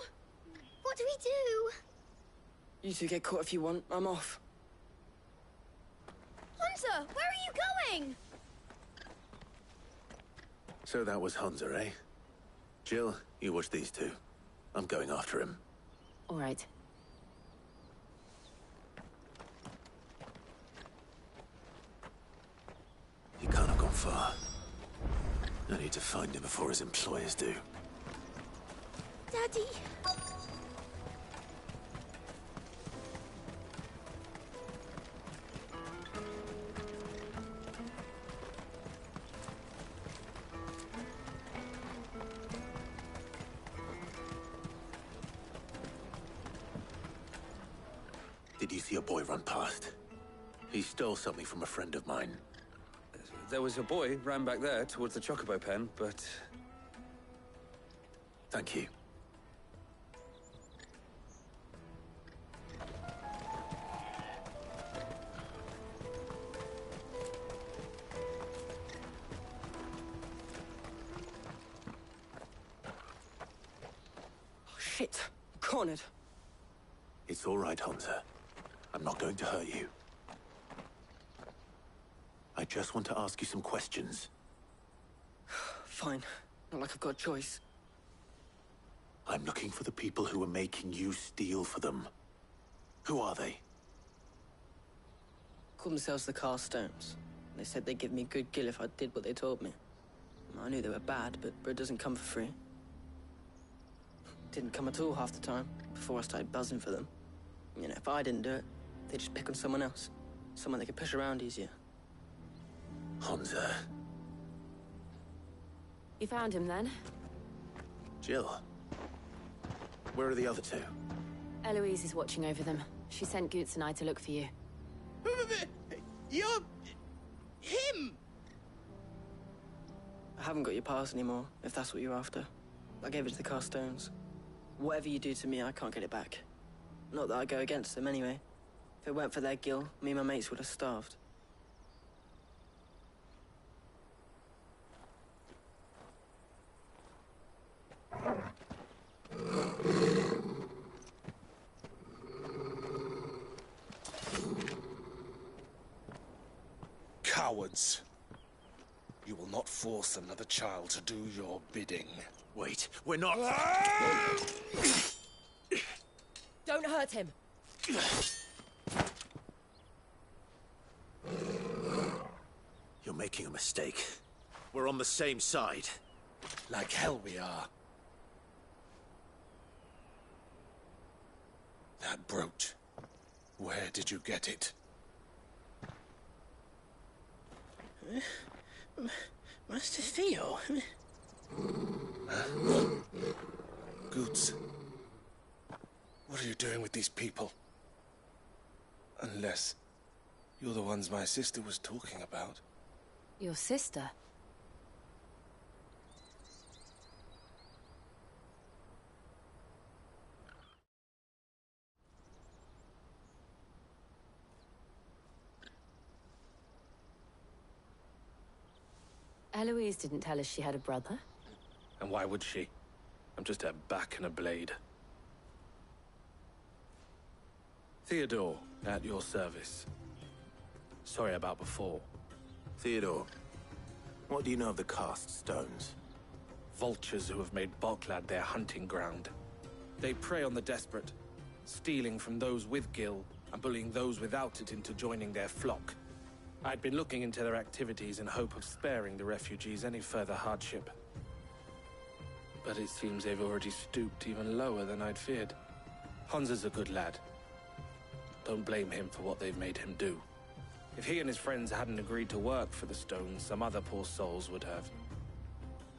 What do we do? You two get caught if you want. I'm off. Hunter, where are you going? So that was Hunter, eh? Jill, you watch these two. I'm going after him. All right. He can't have gone far. I need to find him before his employers do. Daddy! Did you see a boy run past? He stole something from a friend of mine. There was a boy ran back there towards the Chocobo pen, but... Thank you. Shit. Cornered. It's all right, Hansa. I'm not going to hurt you. I just want to ask you some questions. Fine. Not like I've got a choice. I'm looking for the people who are making you steal for them. Who are they? Called themselves the Carstones. They said they'd give me good gill if I did what they told me. I knew they were bad, but bread doesn't come for free. Didn't come at all half the time, before I started buzzing for them. You know, if I didn't do it, they'd just pick on someone else. Someone they could push around easier. Hansa. You found him then? Jill. Where are the other two? Eloise is watching over them. She sent Goots and I to look for you. You're... him! I haven't got your pass anymore, if that's what you're after. I gave it to the Carstones. Whatever you do to me, I can't get it back. Not that I go against them, anyway. If it weren't for their gill, me and my mates would have starved. Cowards. You will not force another child to do your bidding. Wait, we're not... Don't hurt him. You're making a mistake. We're on the same side. Like hell we are. That brooch. Where did you get it? Master Theo? Goots. What are you doing with these people? Unless you're the ones my sister was talking about. Your sister? Eloise didn't tell us she had a brother. And why would she? I'm just her back and a blade. Theodore, at your service. Sorry about before. Theodore, what do you know of the cast stones? Vultures who have made Boklad their hunting ground. They prey on the desperate, stealing from those with gil and bullying those without it into joining their flock. I'd been looking into their activities in hope of sparing the refugees any further hardship. But it seems they've already stooped even lower than I'd feared. Hansa's a good lad. Don't blame him for what they've made him do. If he and his friends hadn't agreed to work for the stones, some other poor souls would have.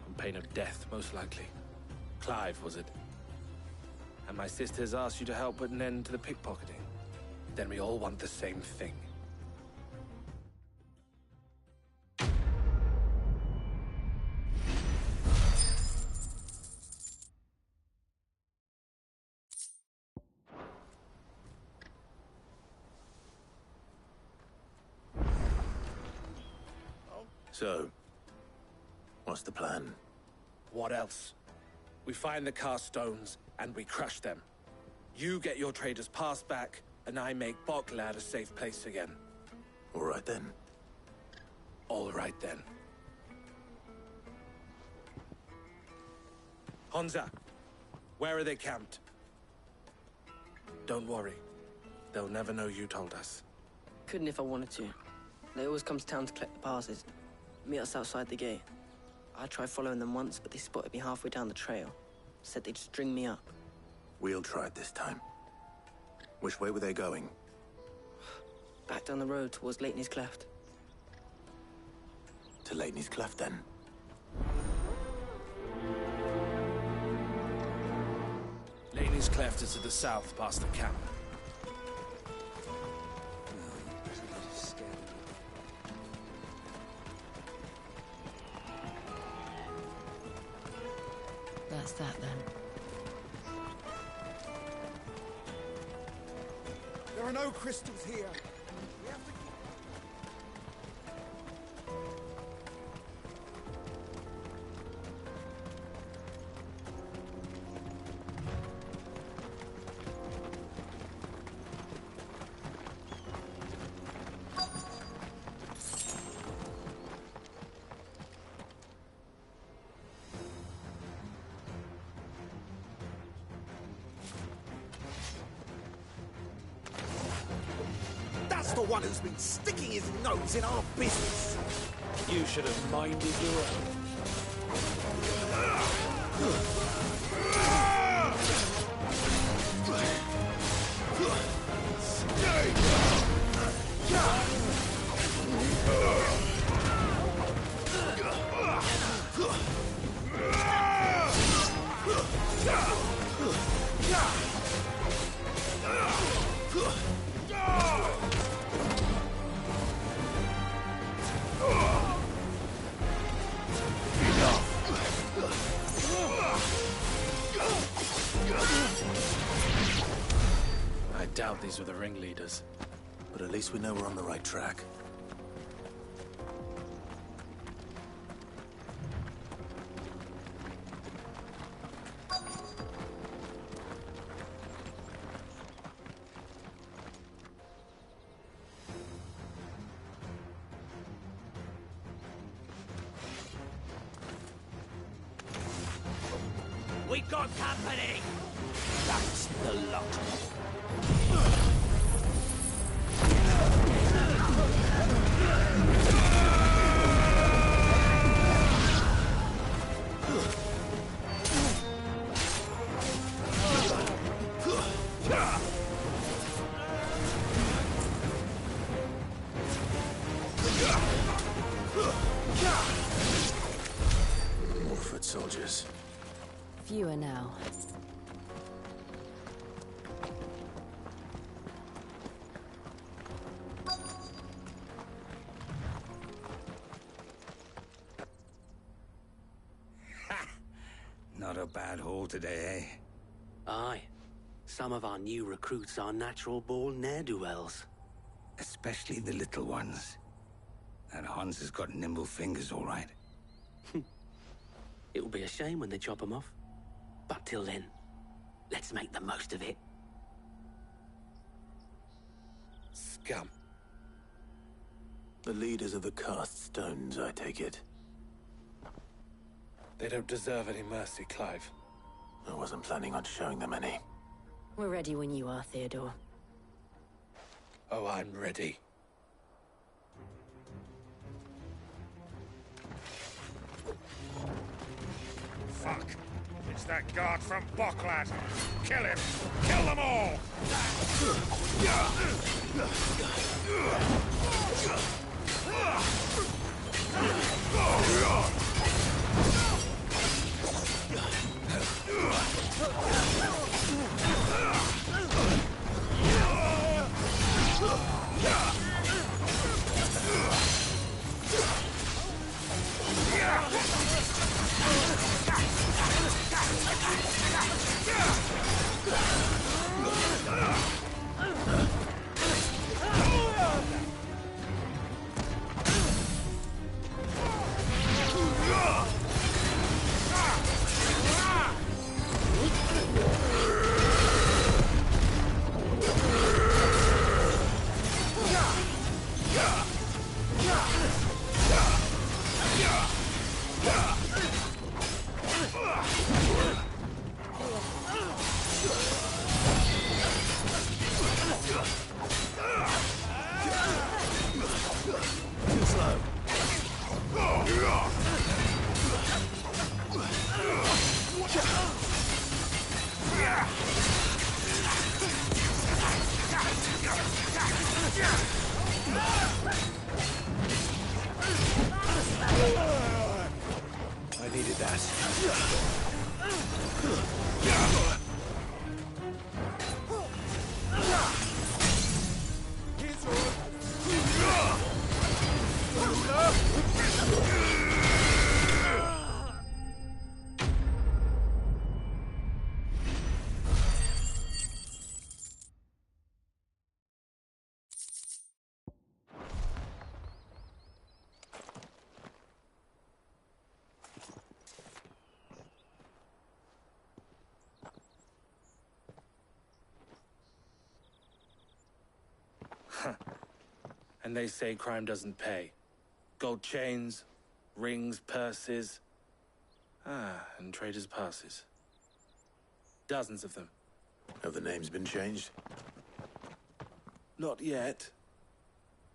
On pain of death, most likely. Clive, was it? And my sisters asked you to help put an end to the pickpocketing. Then we all want the same thing. So, what's the plan? What else? We find the cast stones, and we crush them. You get your trader's pass back, and I make Boklad a safe place again. All right then. All right then. Hansa, where are they camped? Don't worry. They'll never know you told us. Couldn't if I wanted to. They always come to town to collect the passes. Meet us outside the gate. I tried following them once, but they spotted me halfway down the trail. Said they'd string me up. We'll try it this time. Which way were they going? Back down the road towards Leighton's Cleft. To Leighton's Cleft, then? Leighton's Cleft is to the south, past the camp. That's that, then. There are no crystals here. We have to keep... for one who's been sticking his nose in our business. You should have minded your own. I doubt these were the ringleaders. But at least we know we're on the right track. We got company! That's the lot. More foot soldiers. Fewer now. Not a bad haul today, eh? Aye. Some of our new recruits are natural-born ne'er-do-wells. Especially the little ones. That Hans has got nimble fingers, all right. It'll be a shame when they chop them off. But till then, let's make the most of it. Scum. The leaders of the cast stones, I take it. They don't deserve any mercy, Clive. I wasn't planning on showing them any. We're ready when you are, Theodore. Oh, I'm ready. Fuck. It's that guard from Bocklad. Kill him. Kill them all. I needed that. And they say crime doesn't pay. Gold chains, rings, purses. And traders' passes. Dozens of them. Have the names been changed? Not yet.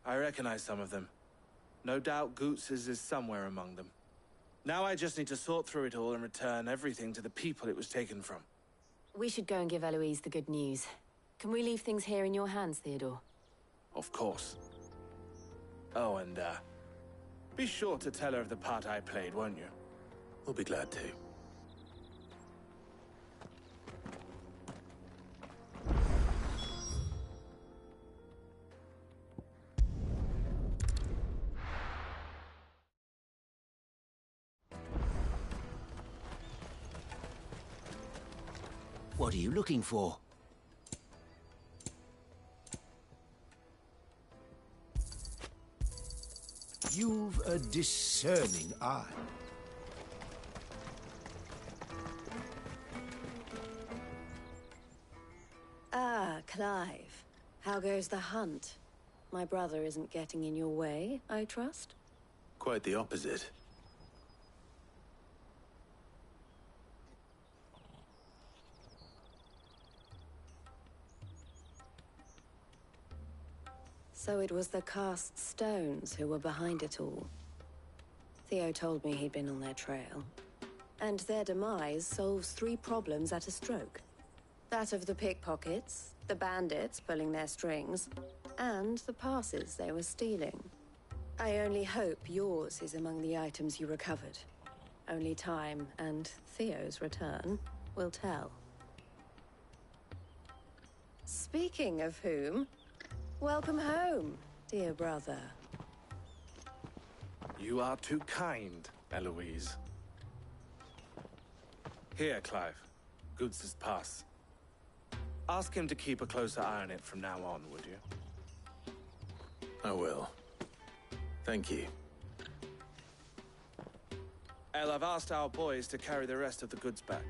I recognize some of them. No doubt Goots's is somewhere among them. Now I just need to sort through it all and return everything to the people it was taken from. We should go and give Eloise the good news. Can we leave things here in your hands, Theodore? Of course. Oh, and, be sure to tell her of the part I played, won't you? We'll be glad to. What are you looking for? You've a discerning eye. Ah, Clive. How goes the hunt? My brother isn't getting in your way, I trust? Quite the opposite. So it was the cast stones who were behind it all. Theo told me he'd been on their trail. And their demise solves 3 problems at a stroke. That of the pickpockets, the bandits pulling their strings, and the passes they were stealing. I only hope yours is among the items you recovered. Only time and Theo's return will tell. Speaking of whom, welcome home, dear brother. You are too kind, Eloise. Here, Clive. Goods's pass. Ask him to keep a closer eye on it from now on, would you? I will. Thank you. El, I've asked our boys to carry the rest of the goods back.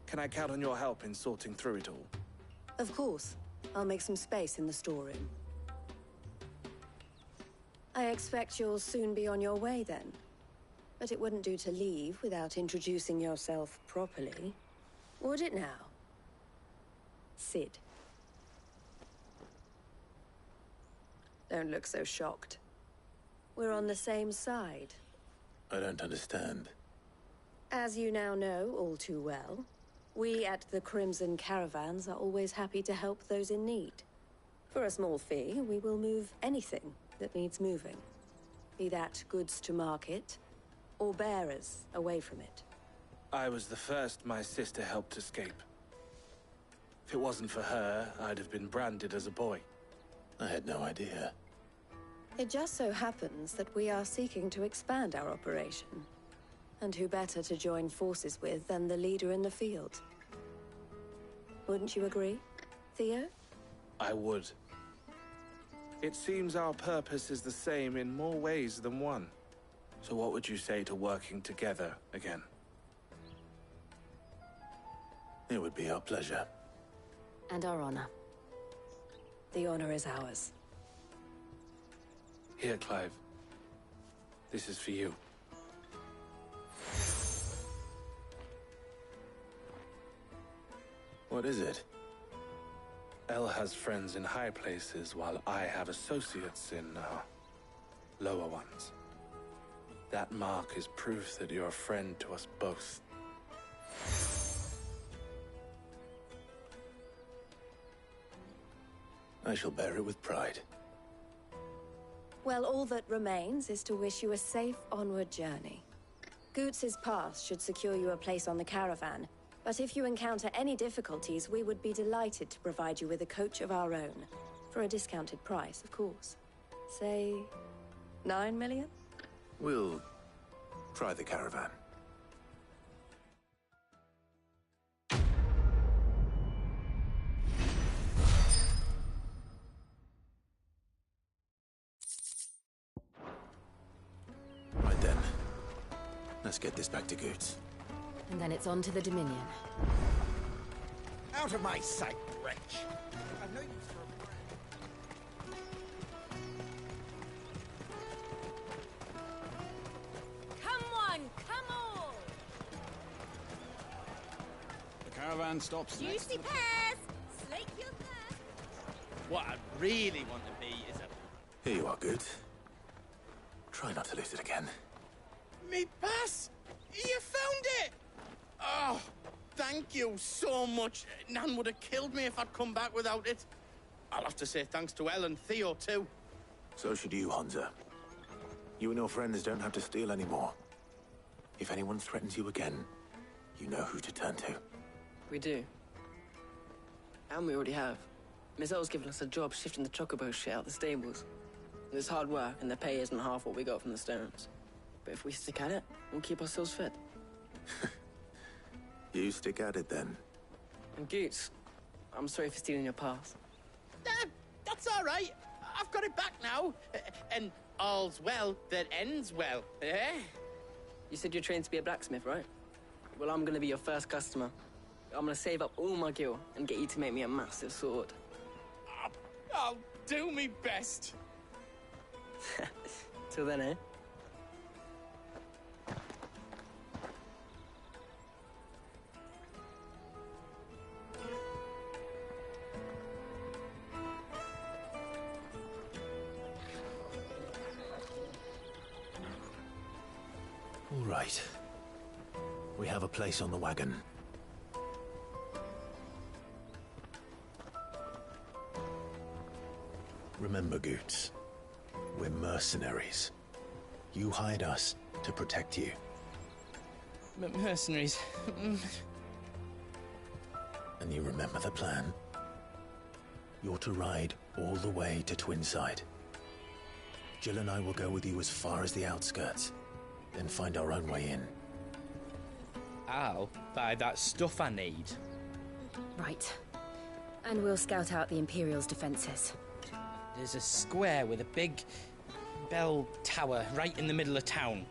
Can I count on your help in sorting through it all? Of course. I'll make some space in the storeroom. I expect you'll soon be on your way then. But it wouldn't do to leave without introducing yourself properly. Would it now? Sid. Don't look so shocked. We're on the same side. I don't understand. As you now know all too well, we at the Crimson Caravans are always happy to help those in need. For a small fee, we will move anything that needs moving. Be that goods to market, or bearers away from it. I was the first my sister helped escape. If it wasn't for her, I'd have been branded as a boy. I had no idea. It just so happens that we are seeking to expand our operation. And who better to join forces with than the leader in the field? Wouldn't you agree, Theo? I would. It seems our purpose is the same in more ways than one. So what would you say to working together again? It would be our pleasure. And our honor. The honor is ours. Here, Clive. This is for you. What is it? El has friends in high places, while I have associates in, lower ones. That mark is proof that you're a friend to us both. I shall bear it with pride. Well, all that remains is to wish you a safe onward journey. Goots's pass should secure you a place on the caravan, but if you encounter any difficulties, we would be delighted to provide you with a coach of our own. For a discounted price, of course. Say, 9 million? We'll try the caravan. Right then. Let's get this back to Goots. And then it's on to the Dominion. Out of my sight, wretch! I've no use for a friend. Come on, come on! The caravan stops next. Juicy pears! Slake your thirst! What I really want to be is a Here you are, Good. Try not to lose it again. Me pass! You found it! Oh, thank you so much. Nan would have killed me if I'd come back without it. I'll have to say thanks to Elle and Theo, too. So should you, Hansa. You and your friends don't have to steal anymore. If anyone threatens you again, you know who to turn to. We do. And we already have. Miss L's given us a job shifting the chocobo shit out the stables. It's hard work, and the pay isn't half what we got from the Stones. But if we stick at it, we'll keep ourselves fit. You stick at it, then. And Goots, I'm sorry for stealing your pass. That's all right. I've got it back now. And all's well that ends well, eh? You said you're trained to be a blacksmith, right? Well, I'm gonna be your first customer. I'm gonna save up all my gil and get you to make me a massive sword. I'll do me best. Till then, eh? All right. We have a place on the wagon. Remember, Goots, we're mercenaries. You hired us to protect you. Mercenaries. And you remember the plan? You're to ride all the way to Twinside. Jill and I will go with you as far as the outskirts, then find our own way in. I'll buy that stuff I need. Right. And we'll scout out the Imperial's defenses. There's a square with a big bell tower right in the middle of town.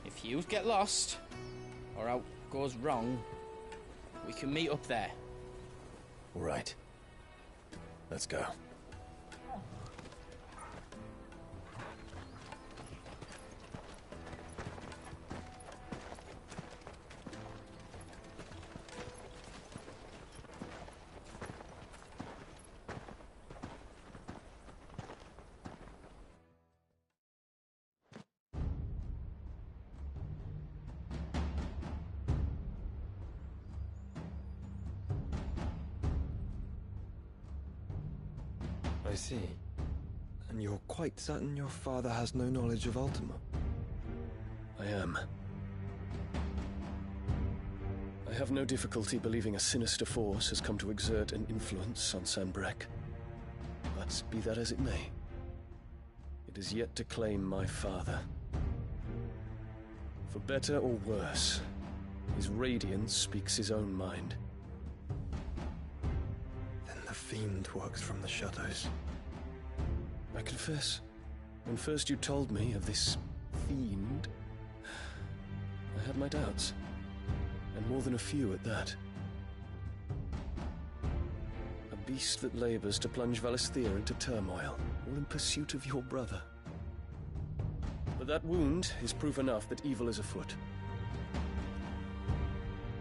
If you get lost, or out goes wrong, we can meet up there. All right. Let's go. I see. And you're quite certain your father has no knowledge of Ultima? I am. I have no difficulty believing a sinister force has come to exert an influence on Sanbreque. But be that as it may, it is yet to claim my father. For better or worse, his radiance speaks his own mind. Then the fiend works from the shadows. I confess, when first you told me of this fiend, I had my doubts, and more than a few at that. A beast that labors to plunge Valisthea into turmoil, all in pursuit of your brother. But that wound is proof enough that evil is afoot.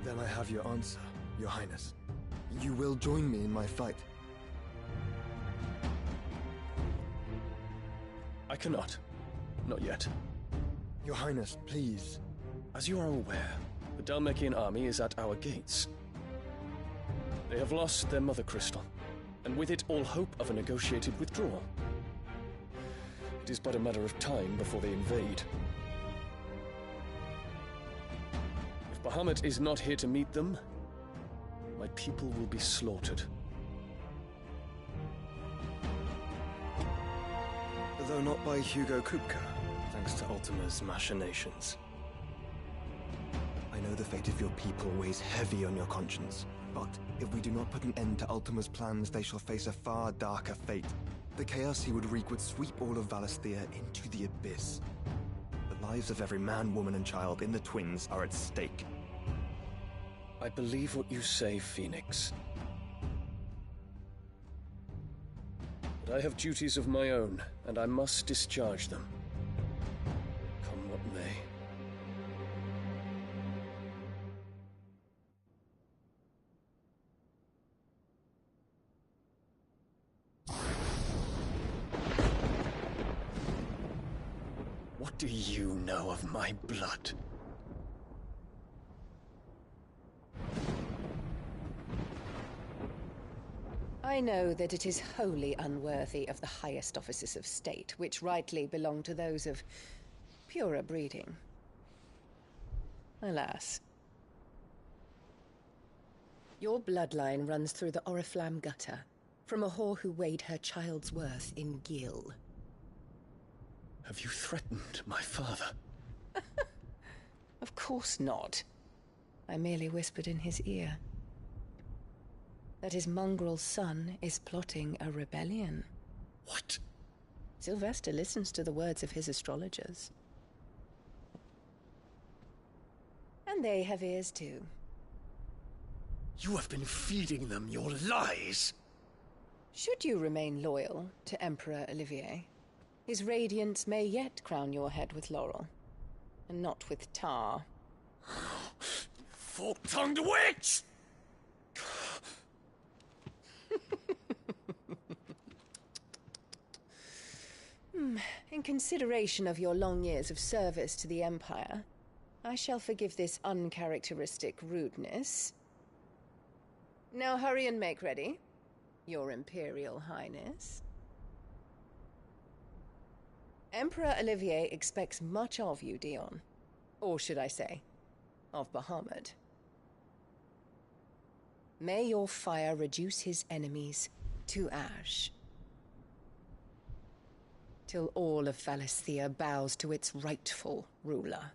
Then I have your answer, Your Highness. You will join me in my fight. I cannot. Not yet. Your Highness, please. As you are aware, the Dhalmekian army is at our gates. They have lost their mother crystal, and with it all hope of a negotiated withdrawal. It is but a matter of time before they invade. If Bahamut is not here to meet them, my people will be slaughtered. Though not by Hugo Kupka, thanks to Ultima's machinations. I know the fate of your people weighs heavy on your conscience, but if we do not put an end to Ultima's plans, they shall face a far darker fate. The chaos he would wreak would sweep all of Valisthea into the abyss. The lives of every man, woman, and child in the Twins are at stake. I believe what you say, Phoenix. But I have duties of my own, and I must discharge them. Come what may. do you know of my blood? I know that it is wholly unworthy of the highest offices of state, which rightly belong to those of purer breeding. Alas. Your bloodline runs through the Oriflamme gutter, from a whore who weighed her child's worth in gil. Have you threatened my father? Of course not. I merely whispered in his ear that his mongrel son is plotting a rebellion. What? Sylvester listens to the words of his astrologers. And they have ears too. You have been feeding them your lies! Should you remain loyal to Emperor Olivier, his radiance may yet crown your head with laurel, and not with tar. Fork-tongued witch! In consideration of your long years of service to the Empire, I shall forgive this uncharacteristic rudeness. Now hurry and make ready, Your Imperial Highness. Emperor Olivier expects much of you, Dion. Or should I say, of Bahamut. May your fire reduce his enemies to ash, till all of Valisthea bows to its rightful ruler.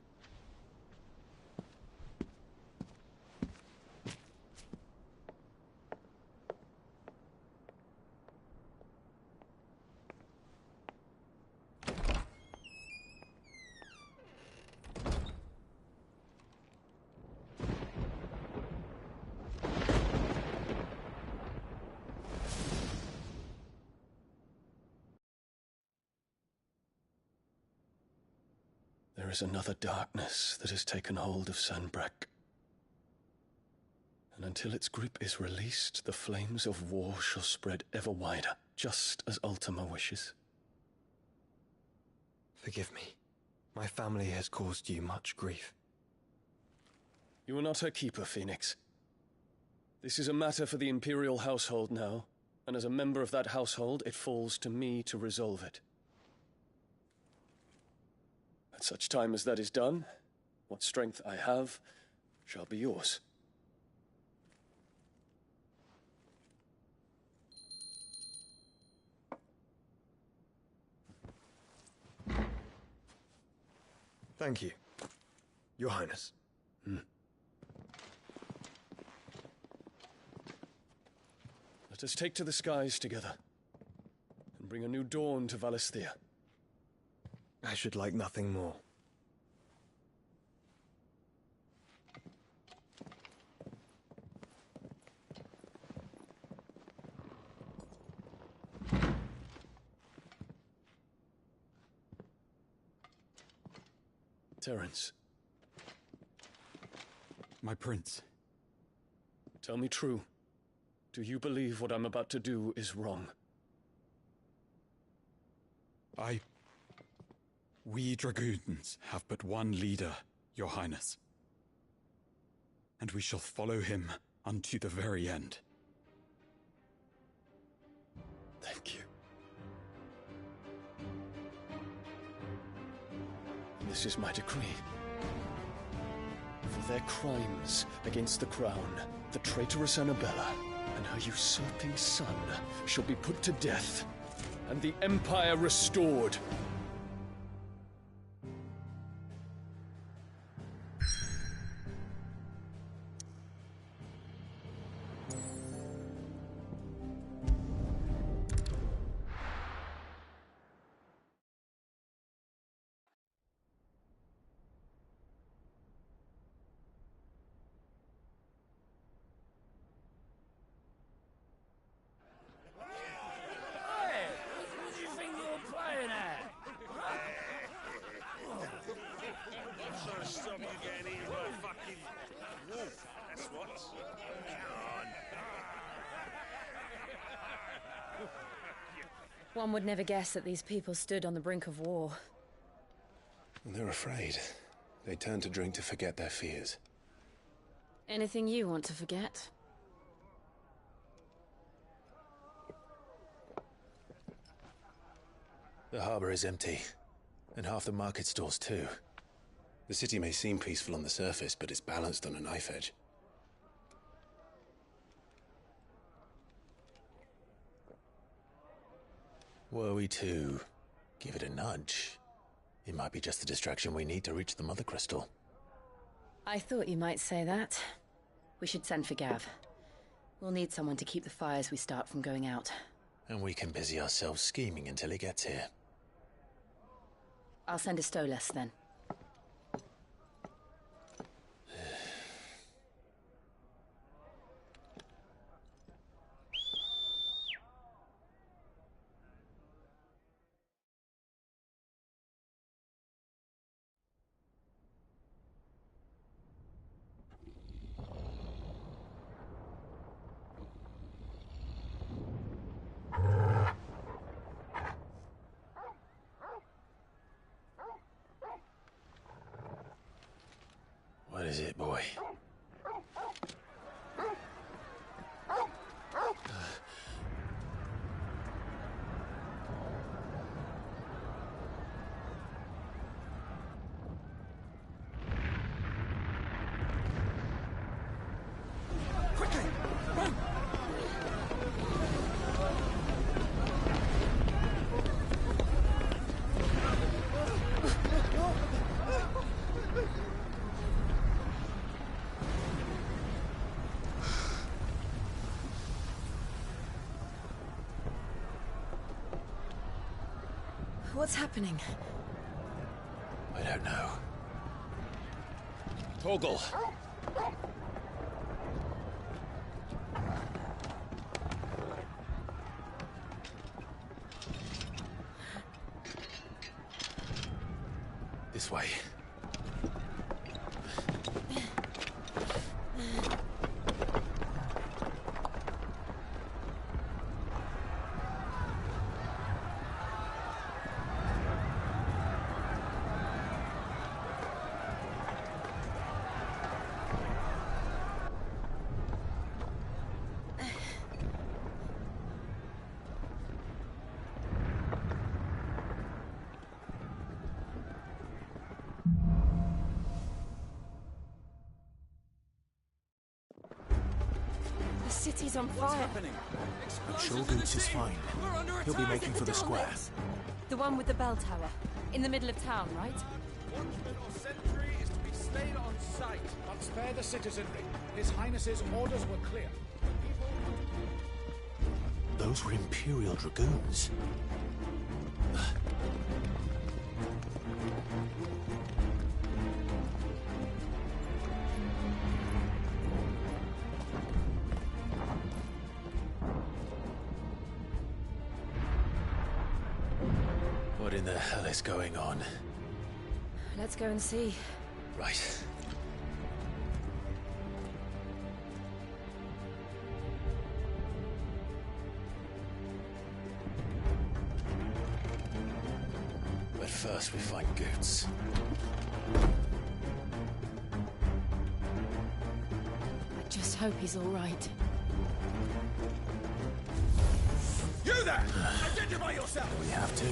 There is another darkness that has taken hold of Sanbreque. And until its grip is released, the flames of war shall spread ever wider, just as Ultima wishes. Forgive me. My family has caused you much grief. You are not her keeper, Phoenix. This is a matter for the Imperial household now, and as a member of that household, it falls to me to resolve it. At such time as that is done, what strength I have shall be yours. Thank you, Your Highness. Let us take to the skies together, and bring a new dawn to Valisthea. I should like nothing more. Terence. My prince. Tell me true. Do you believe what I'm about to do is wrong? We dragoons have but one leader, Your Highness. And we shall follow him unto the very end. Thank you. This is my decree. For their crimes against the crown, the traitorous Annabella and her usurping son shall be put to death, and the Empire restored. One would never guess that these people stood on the brink of war. And they're afraid. They turn to drink to forget their fears. Anything you want to forget? The harbor is empty, and half the market stalls too. The city may seem peaceful on the surface, but it's balanced on a knife edge. Were we to give it a nudge, it might be just the distraction we need to reach the Mother Crystal. I thought you might say that. We should send for Gav. We'll need someone to keep the fires we start from going out. And we can busy ourselves scheming until he gets here. I'll send a Stolas then. What is it, boy? Quickly! Run! What's happening? I don't know. Torgal! This way. The city's on fire. I'm sure Goots is fine. He'll be making for the square. The one with the bell tower. In the middle of town, right? Watchman or sentry is to be slain on sight. But spare the citizenry. His Highness's orders were clear. Those were Imperial Dragoons. What in the hell is going on? Let's go and see. Right. But first we find Goots. I just hope he's all right. You there! Identify yourself! Do we have to?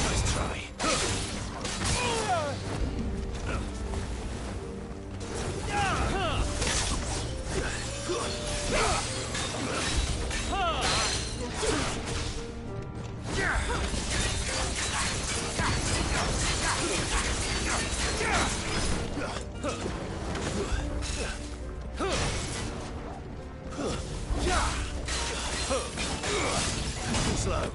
Nice try. Slow.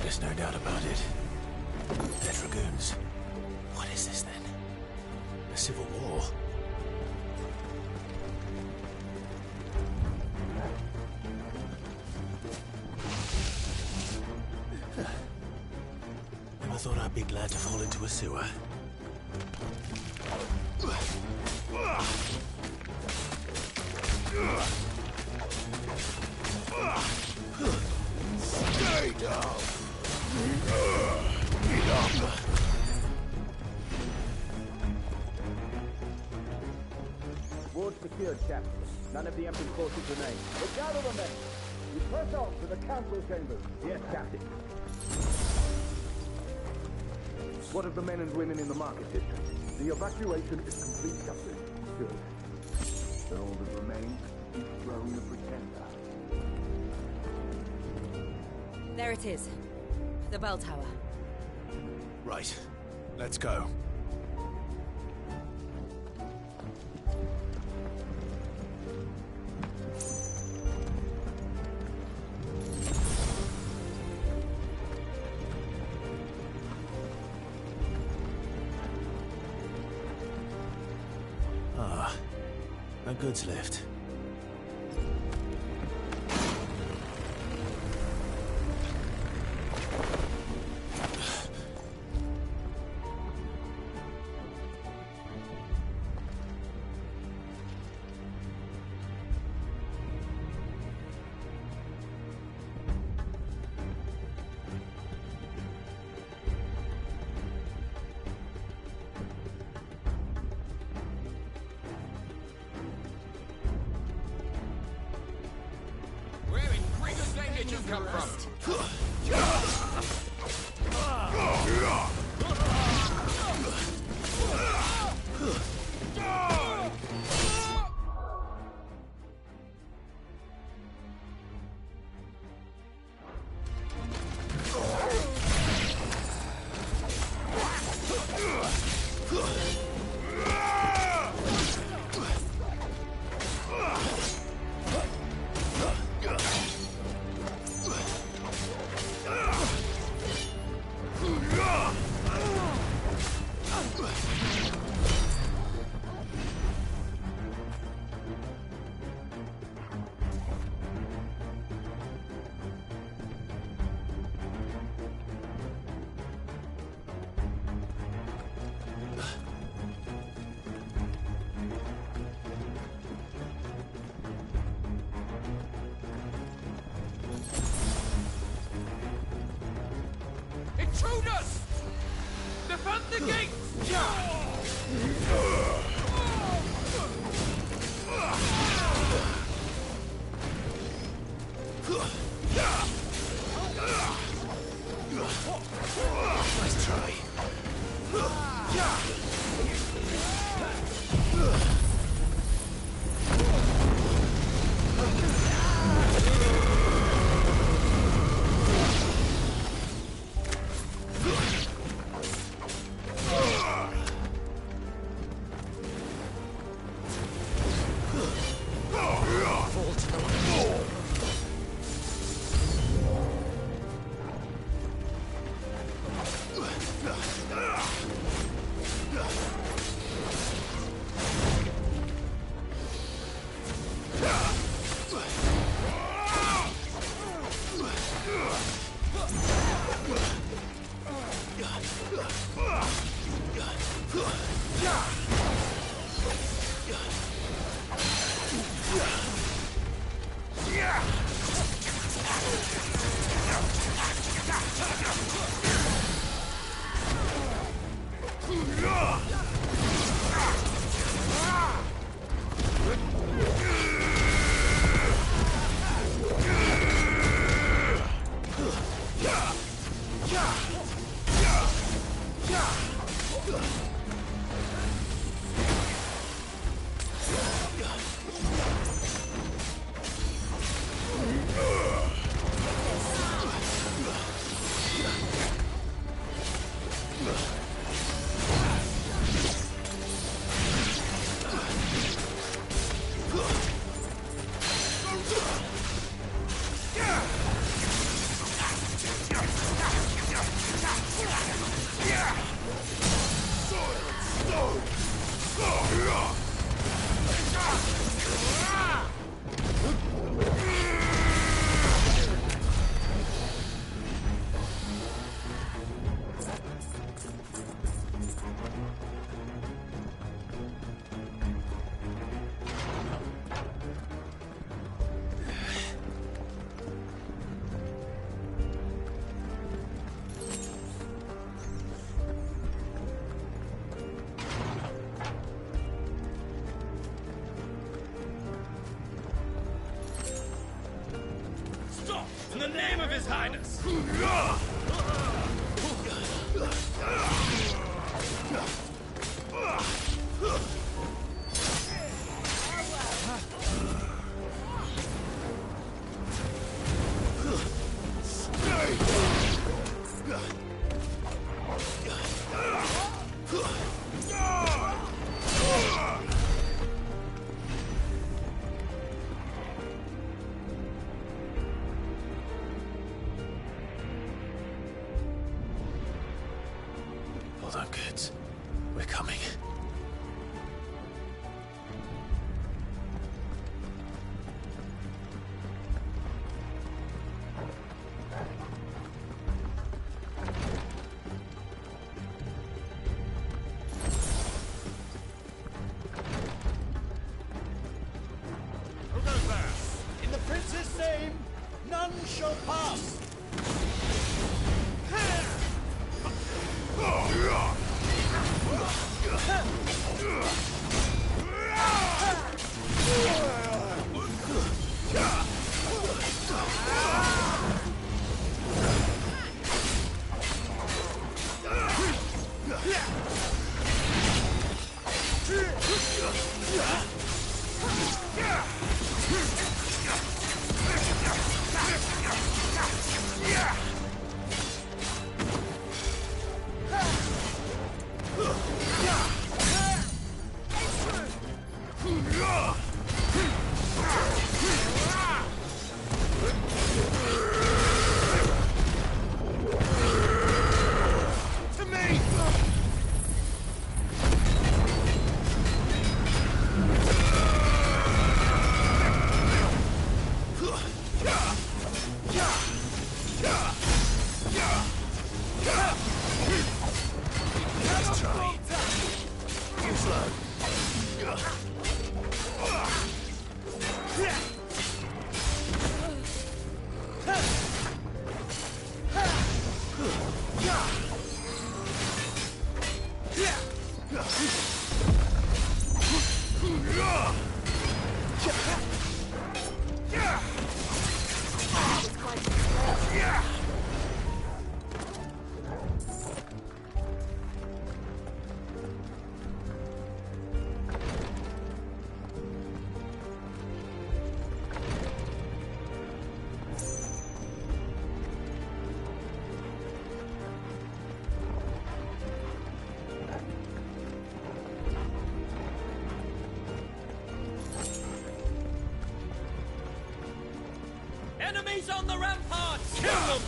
There's no doubt about it. They're dragoons. What is this then? A civil war? Never thought I'd be glad to fall into a sewer. Stay down! Get up! Ward secured, Captain. None of the Emperor's forces remain. But gather them then! We press on to the council chambers. Yes, Captain. What of the men and women in the market district? The evacuation is complete, Captain. Good. Then all that remains is throne the Pretender. There it is. The bell tower. Right. Let's go. Ah, a goods lift. Did you come from? Intruders! Defend the gates! Nice try. In the name of His Highness! Hold on, kids. We're coming. Who goes there? In the prince's name, none shall pass! Yeah! Enemies on the ramparts! Kill them!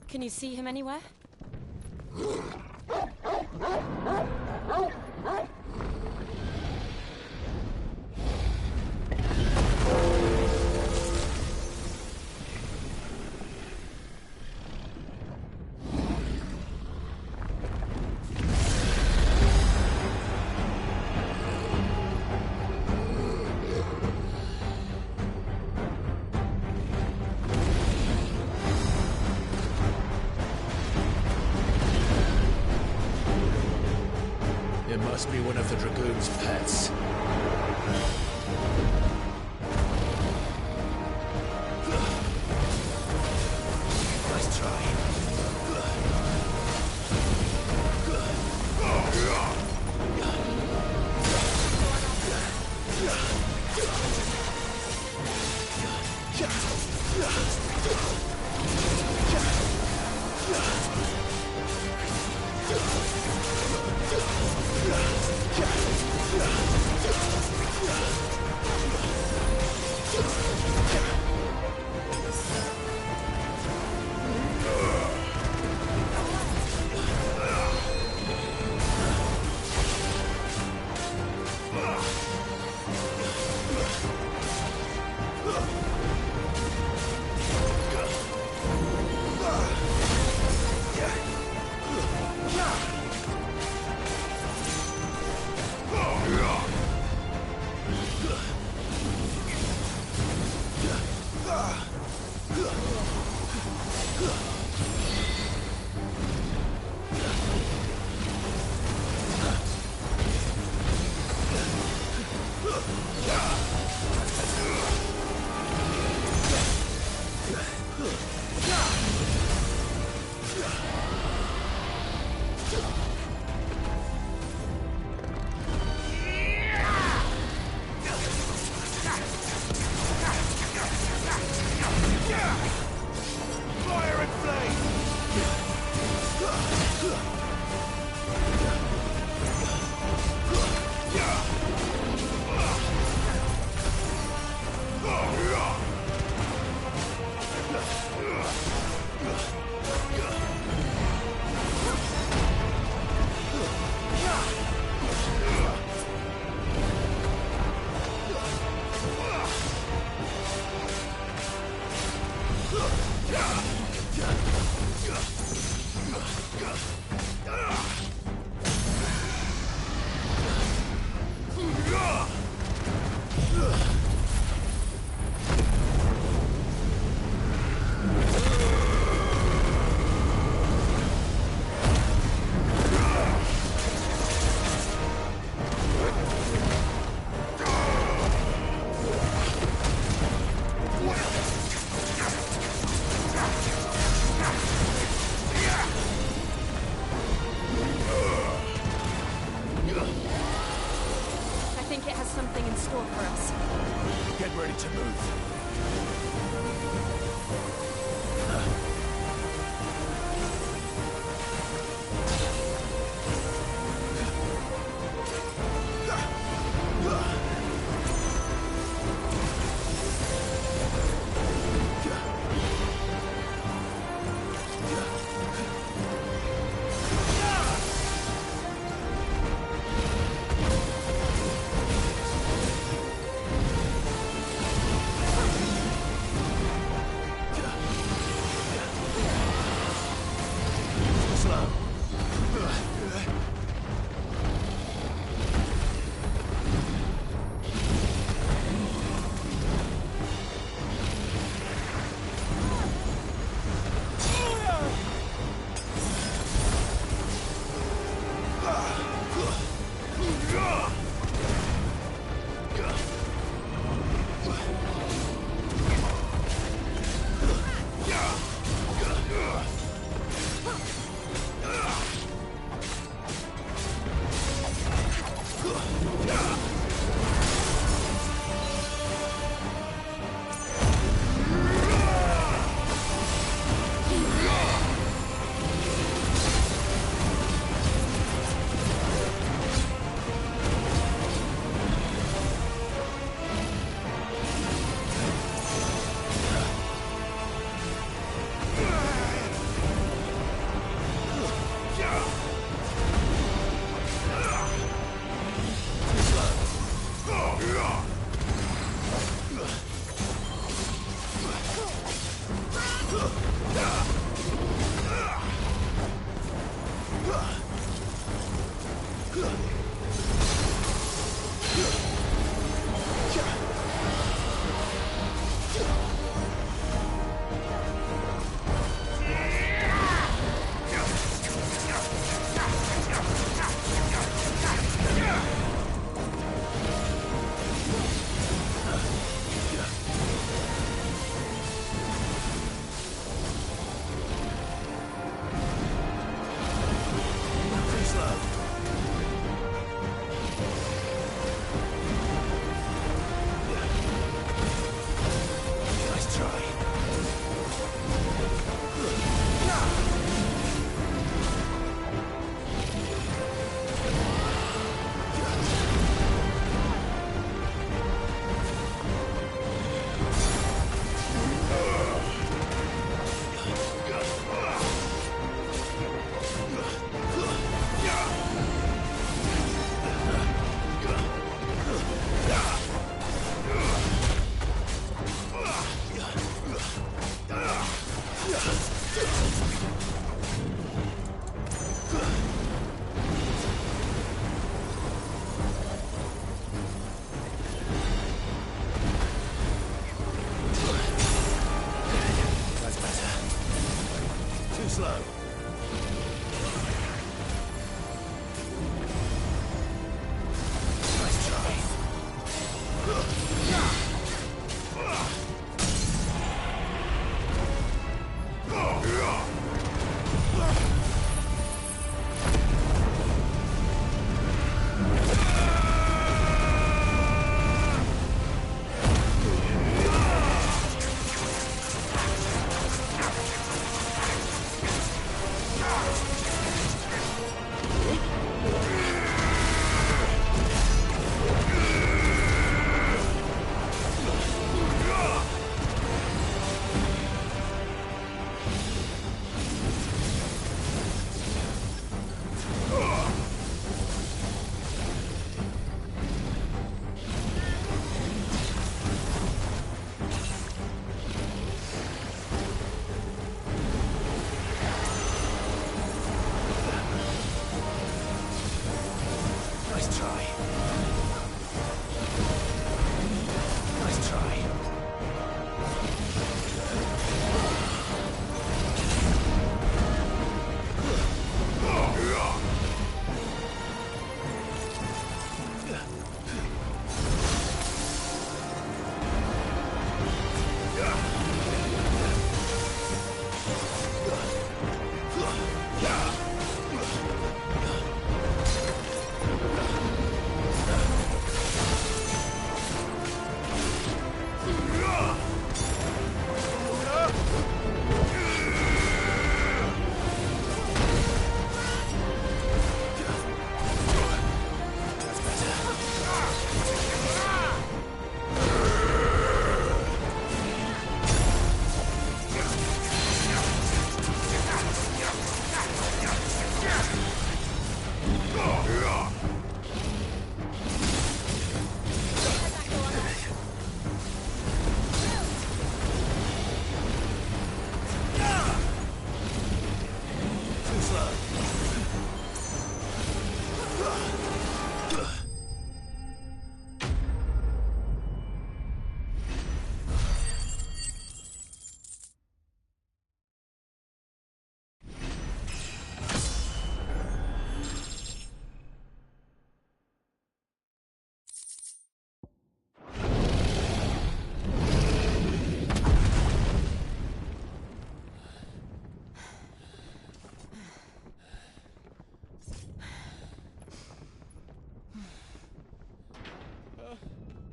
Can you see him anywhere? It must be one of the Dragoon's pets. Nice try.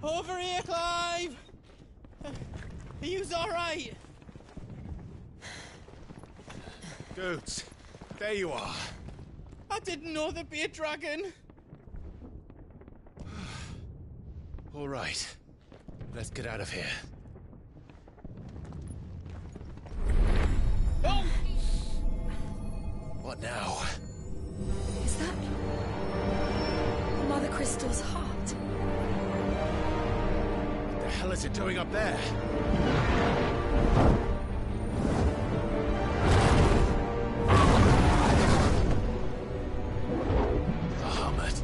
Over here, Clive! Are yous alright? Goots, there you are. I didn't know there'd be a dragon. All right, let's get out of here. Oh! What now? Is that Mother Crystal's heart? What the hell is it doing up there? Bahamut.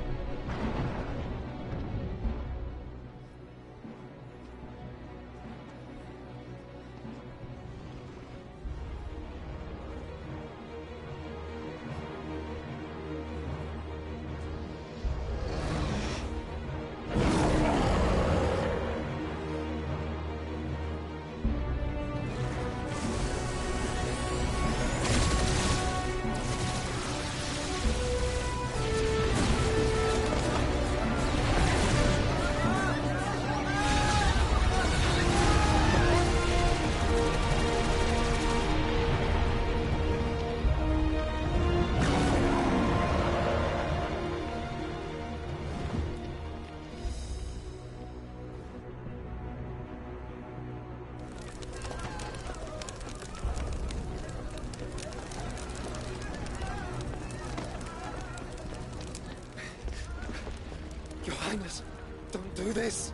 Your Highness, don't do this.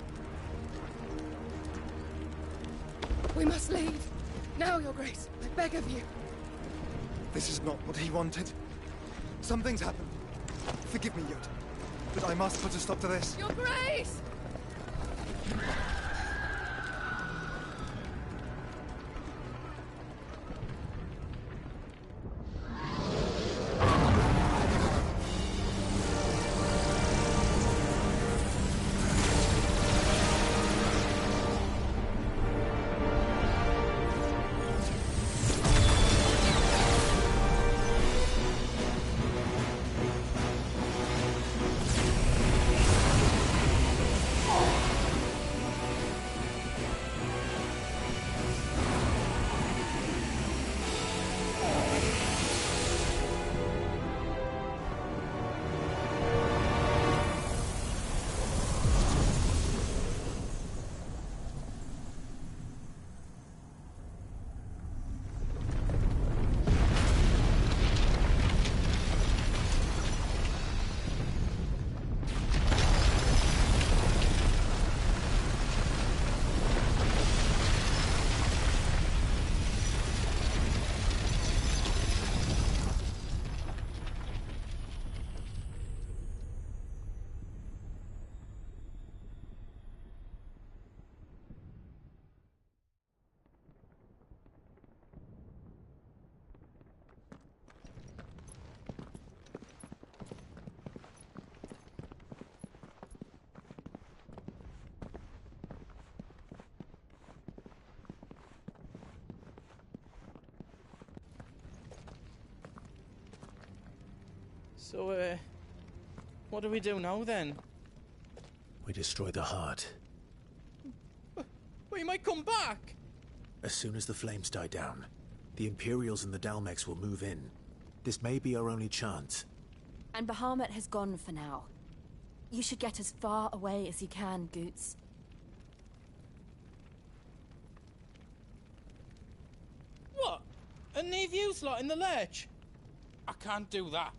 We must leave. Now, Your Grace. I beg of you. This is not what he wanted. Something's happened. Forgive me, Yoda, but I must put a stop to this. Your Grace! So, what do we do now, then? We destroy the heart. Well, you might come back! As soon as the flames die down, the Imperials and the Dalmex will move in. This may be our only chance. And Bahamut has gone for now. You should get as far away as you can, Goots. What? And leave you lot in the lurch? I can't do that.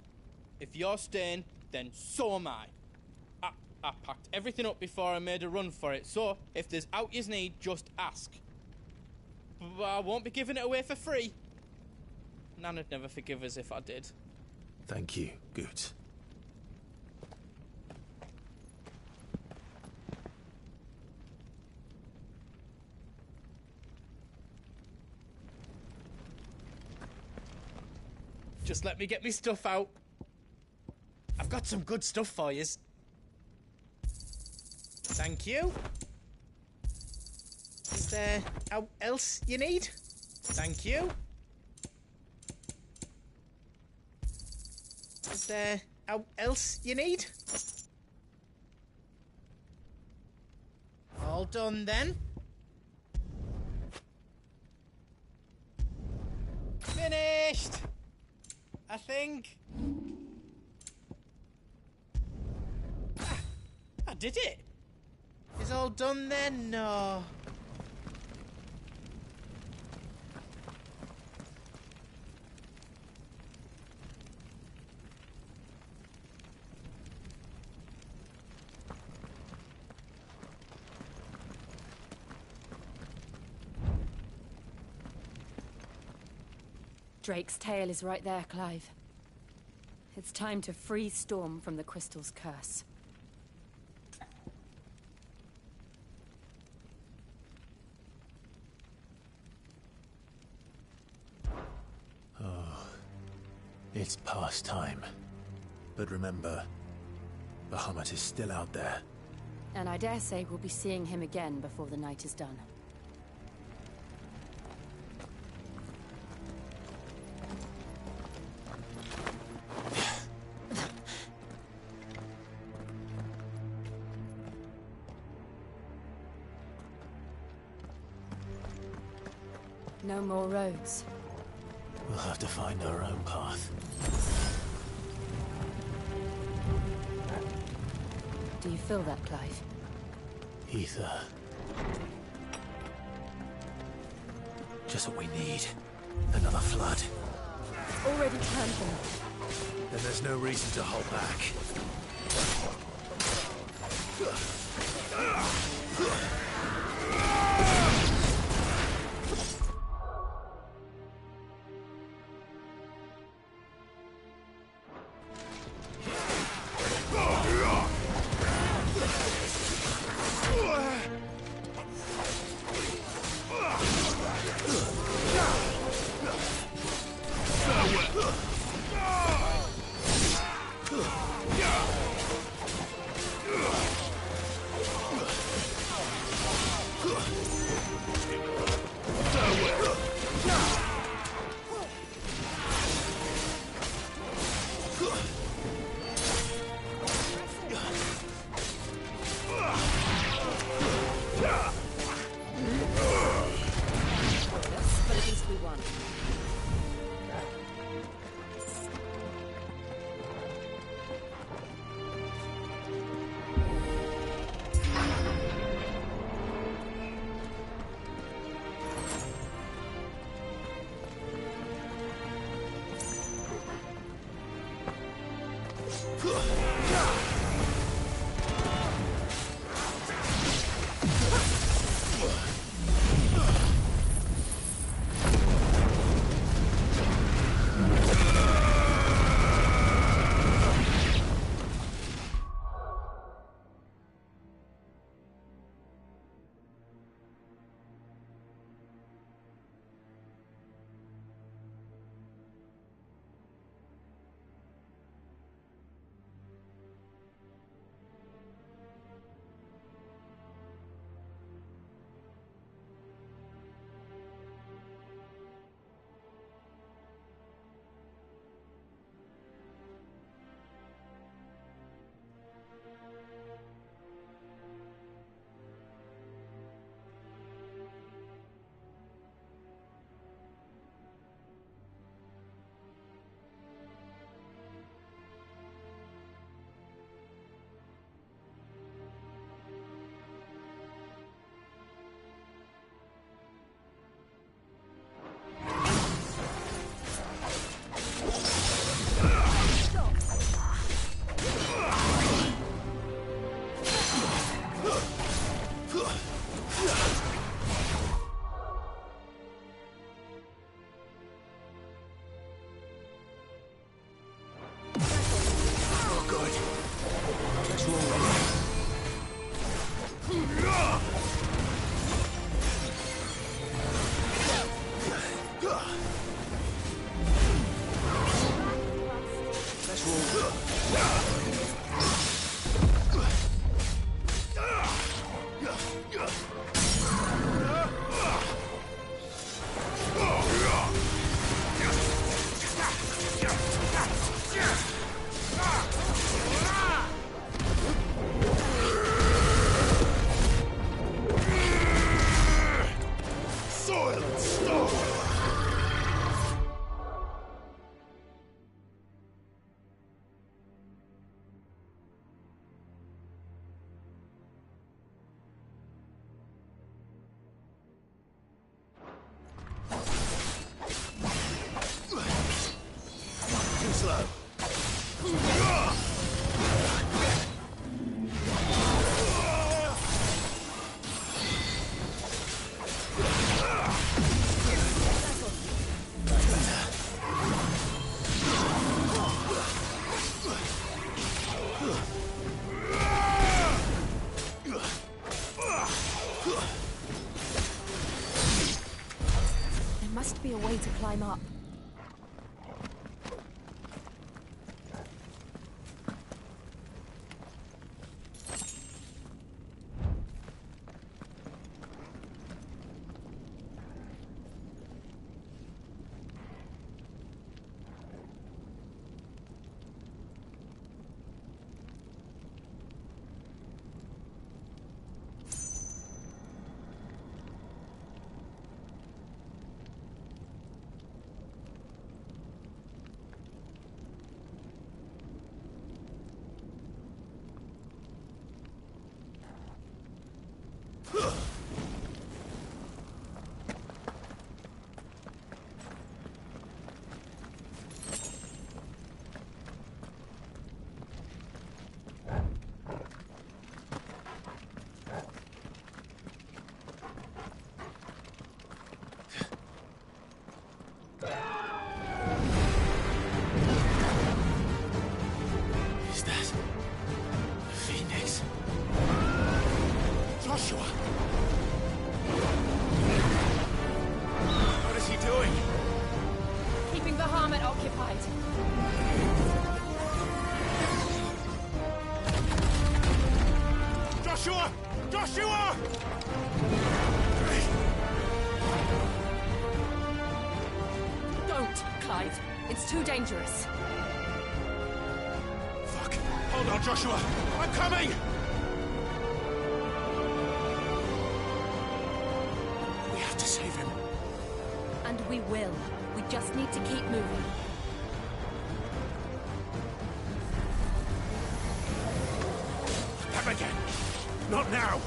If you're staying, then so am I. I packed everything up before I made a run for it, so if there's out yous need, just ask. But I won't be giving it away for free. Nana'd never forgive us if I did. Thank you, Goots. Just let me get me stuff out. I've got some good stuff for yous. Thank you. Is there out else you need? Thank you. Is there out else you need? All done then? Finished! I think. I did it! Is all done then? No. Drake's tail is right there, Clive. It's time to free Storm from the Crystal's curse. Oh, it's past time. But remember, Bahamut is still out there. And I dare say we'll be seeing him again before the night is done. No more roads. We'll have to find our own path. Do you feel that, Clive? Ether. Just what we need. Another flood. It's already turned them. Then there's no reason to hold back. But at least we won. climb up. Is that the Phoenix? Joshua! What is he doing? Keeping the Bahamut occupied. Joshua! Joshua! Don't, Clive. It's too dangerous. Fuck! Hold on, Joshua! I'm coming! We have to save him. And we will. We just need to keep moving. Them again! Not now!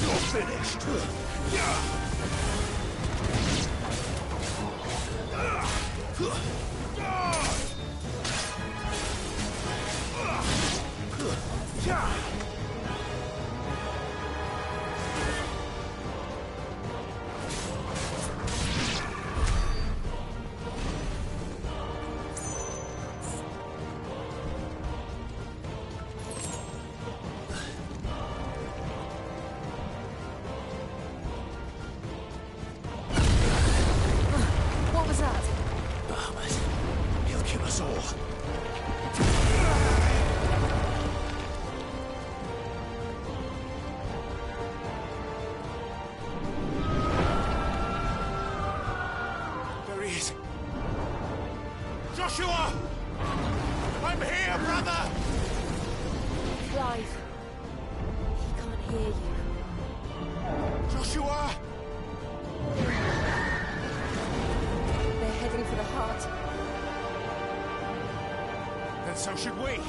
You're finished! What was that? Bahamut. He'll kill us all. There he is! Joshua! I'm here, brother! Clive. He can't hear you. Joshua! They're heading for the heart. Then so should we.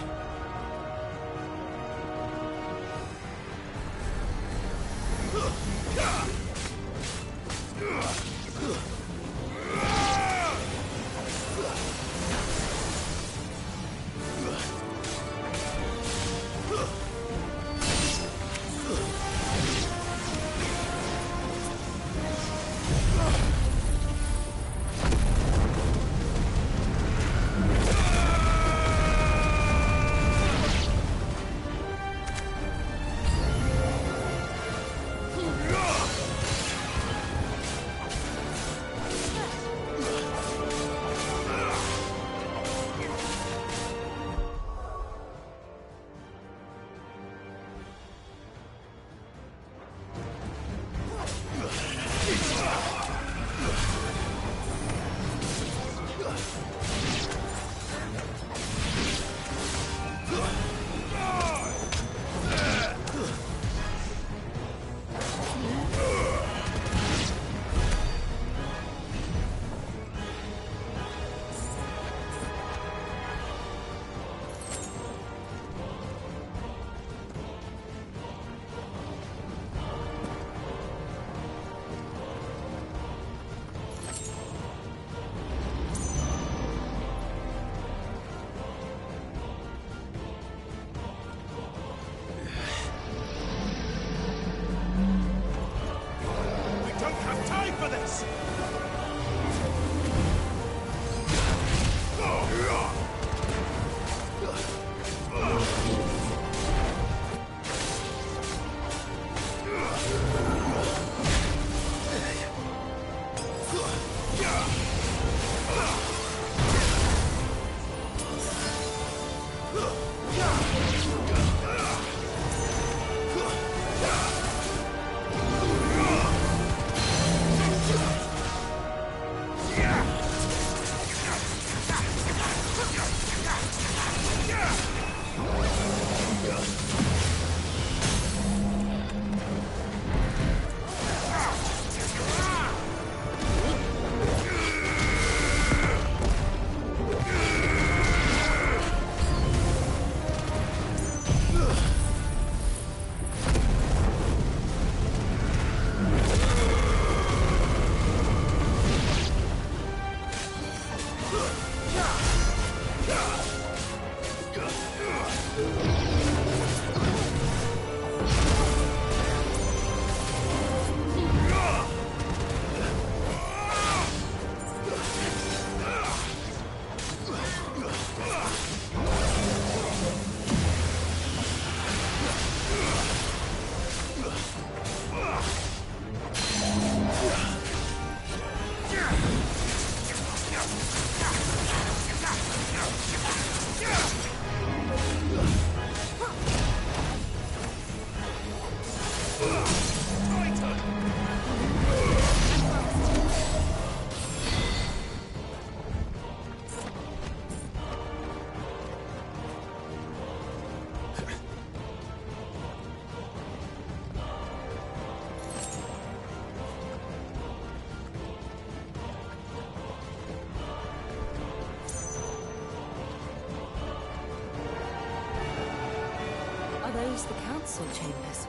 Those the council chambers.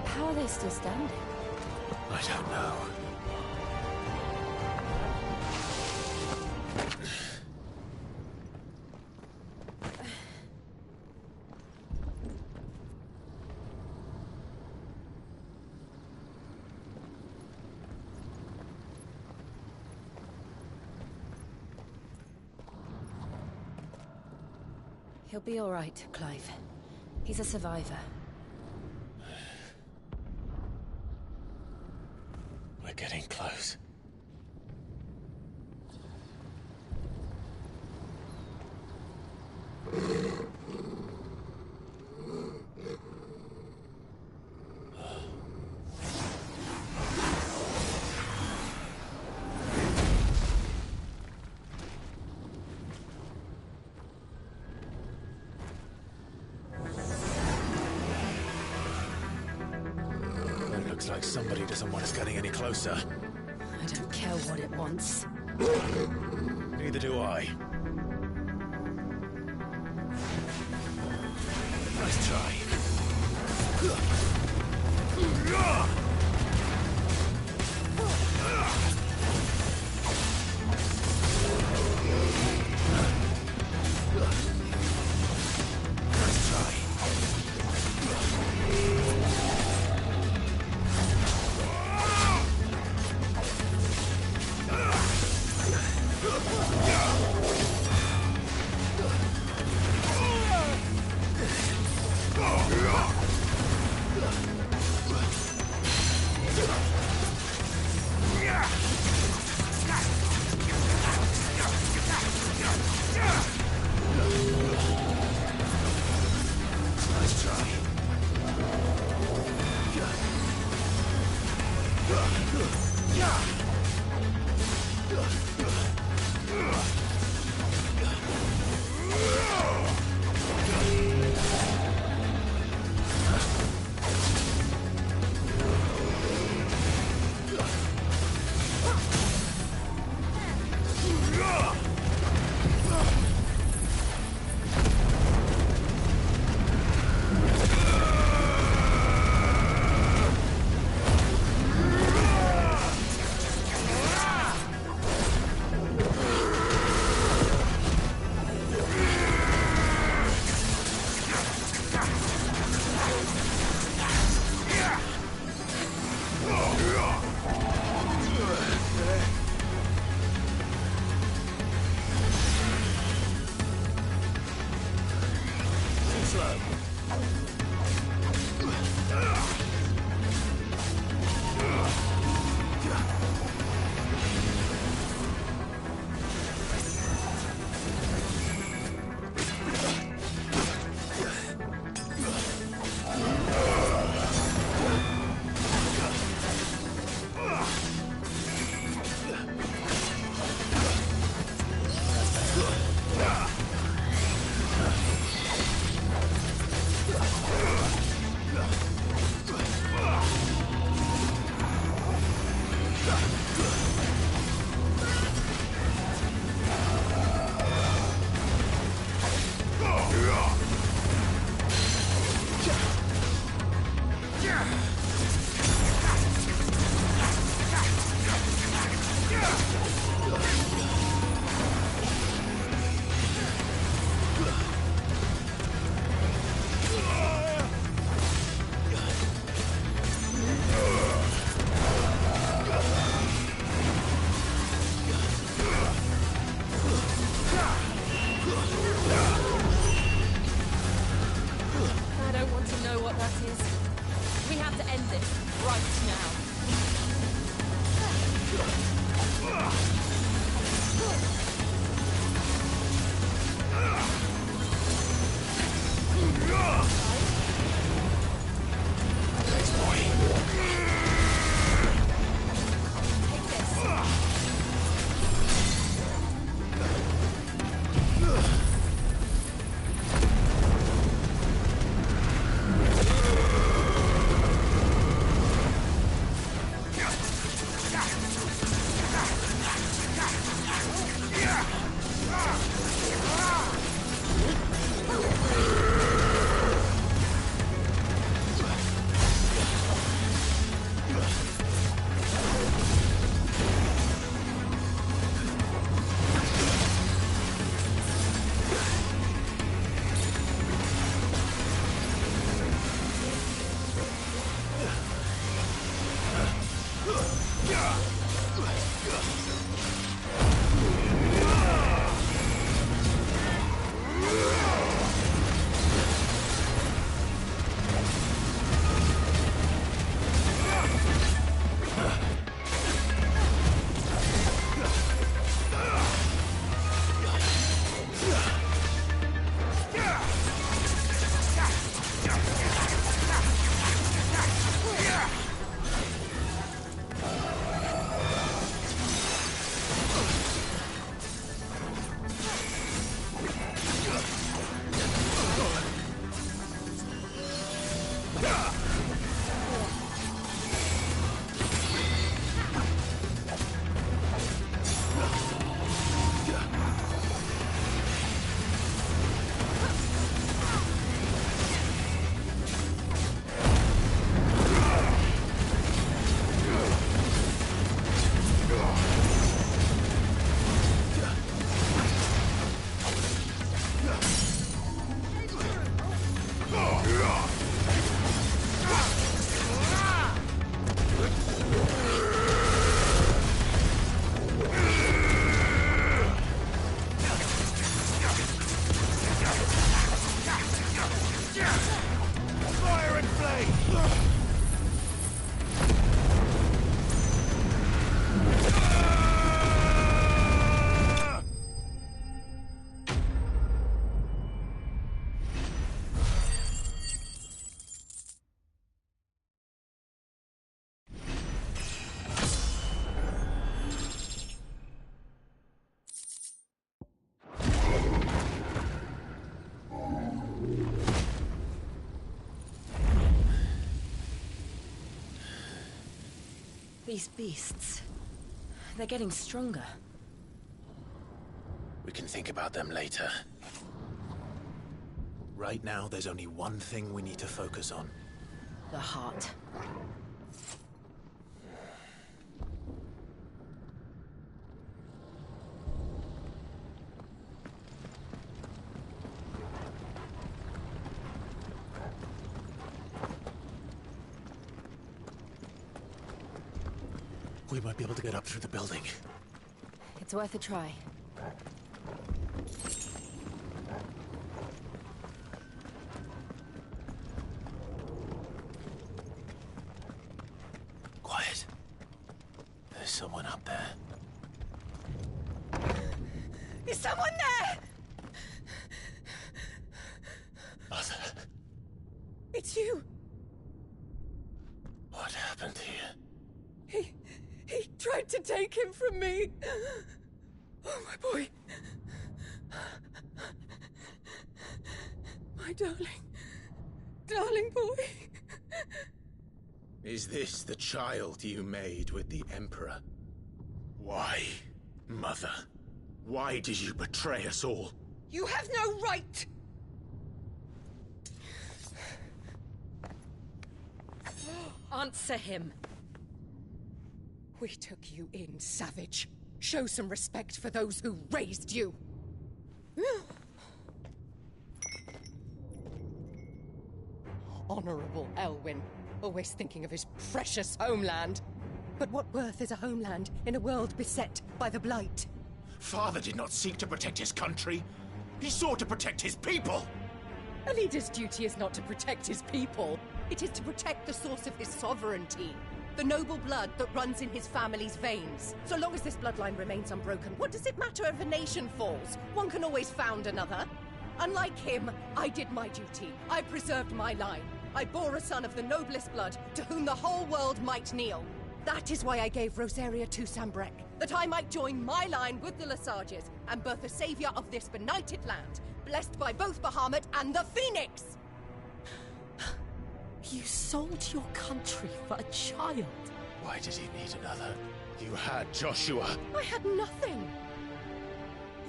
How are they still standing? I don't know. He'll be all right, Clive. He's a survivor. We're getting close. Looks like somebody doesn't want us getting any closer. I don't care what it wants. Neither do I. Nice try. courtiers. We have to end this right now. These beasts, they're getting stronger. We can think about them later. Right now, there's only one thing we need to focus on. The heart. We might be able to get up through the building. It's worth a try. Quiet. There's someone up there. Is someone there? Mother. It's you. What happened here? He tried to take him from me. Oh, my boy. My darling. Darling boy. Is this the child you made with the Emperor? Why, Mother? Why did you betray us all? You have no right! Answer him. We took you in, savage. Show some respect for those who raised you. Honorable Elwyn, always thinking of his precious homeland. But what worth is a homeland in a world beset by the Blight? Father did not seek to protect his country. He sought to protect his people. A leader's duty is not to protect his people, It is to protect the source of his sovereignty. The noble blood that runs in his family's veins. So long as this bloodline remains unbroken, what does it matter if a nation falls? One can always found another. Unlike him, I did my duty. I preserved my line. I bore a son of the noblest blood, to whom the whole world might kneel. That is why I gave Rosaria to Sambrek, that I might join my line with the Lesages and birth a savior of this benighted land, blessed by both Bahamut and the Phoenix! You sold your country for a child. Why did he need another? You had Joshua. I had nothing.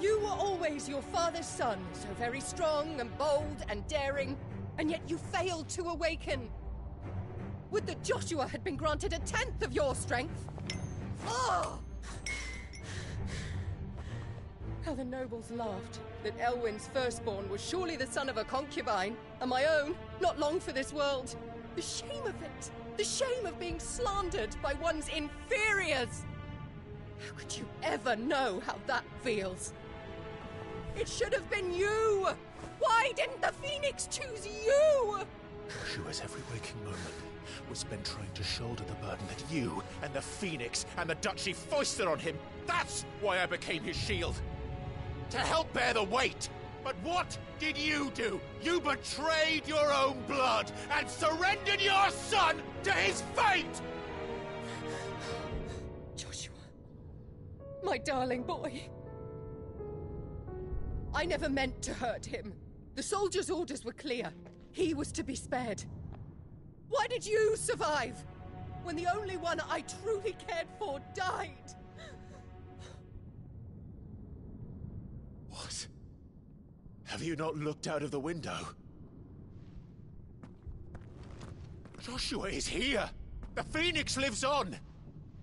You were always your father's son, so very strong and bold and daring, and yet you failed to awaken. Would that Joshua had been granted 1/10 of your strength? Oh! How the nobles laughed that Elwyn's firstborn was surely the son of a concubine, and my own, not long for this world. The shame of it! The shame of being slandered by one's inferiors! How could you ever know how that feels? It should have been you! Why didn't the Phoenix choose you? Joshua's every waking moment was spent trying to shoulder the burden that you and the Phoenix and the Duchy foisted on him. That's why I became his shield. To help bear the weight. But what did you do? You betrayed your own blood and surrendered your son to his fate! Joshua. My darling boy. I never meant to hurt him. The soldiers' orders were clear. He was to be spared. Why did you survive when the only one I truly cared for died? What? Have you not looked out of the window? Joshua is here! The Phoenix lives on!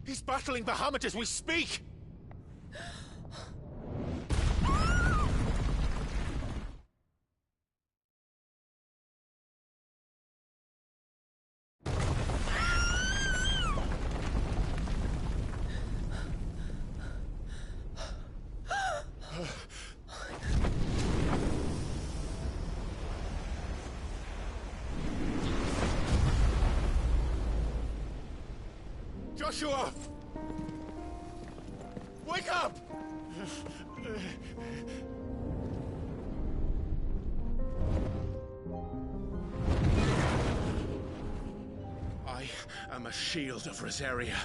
He's battling Bahamut as we speak! Joshua! Wake up! I am a shield of Rosaria.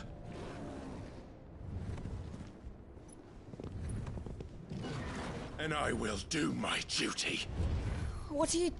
And I will do my duty. What are you...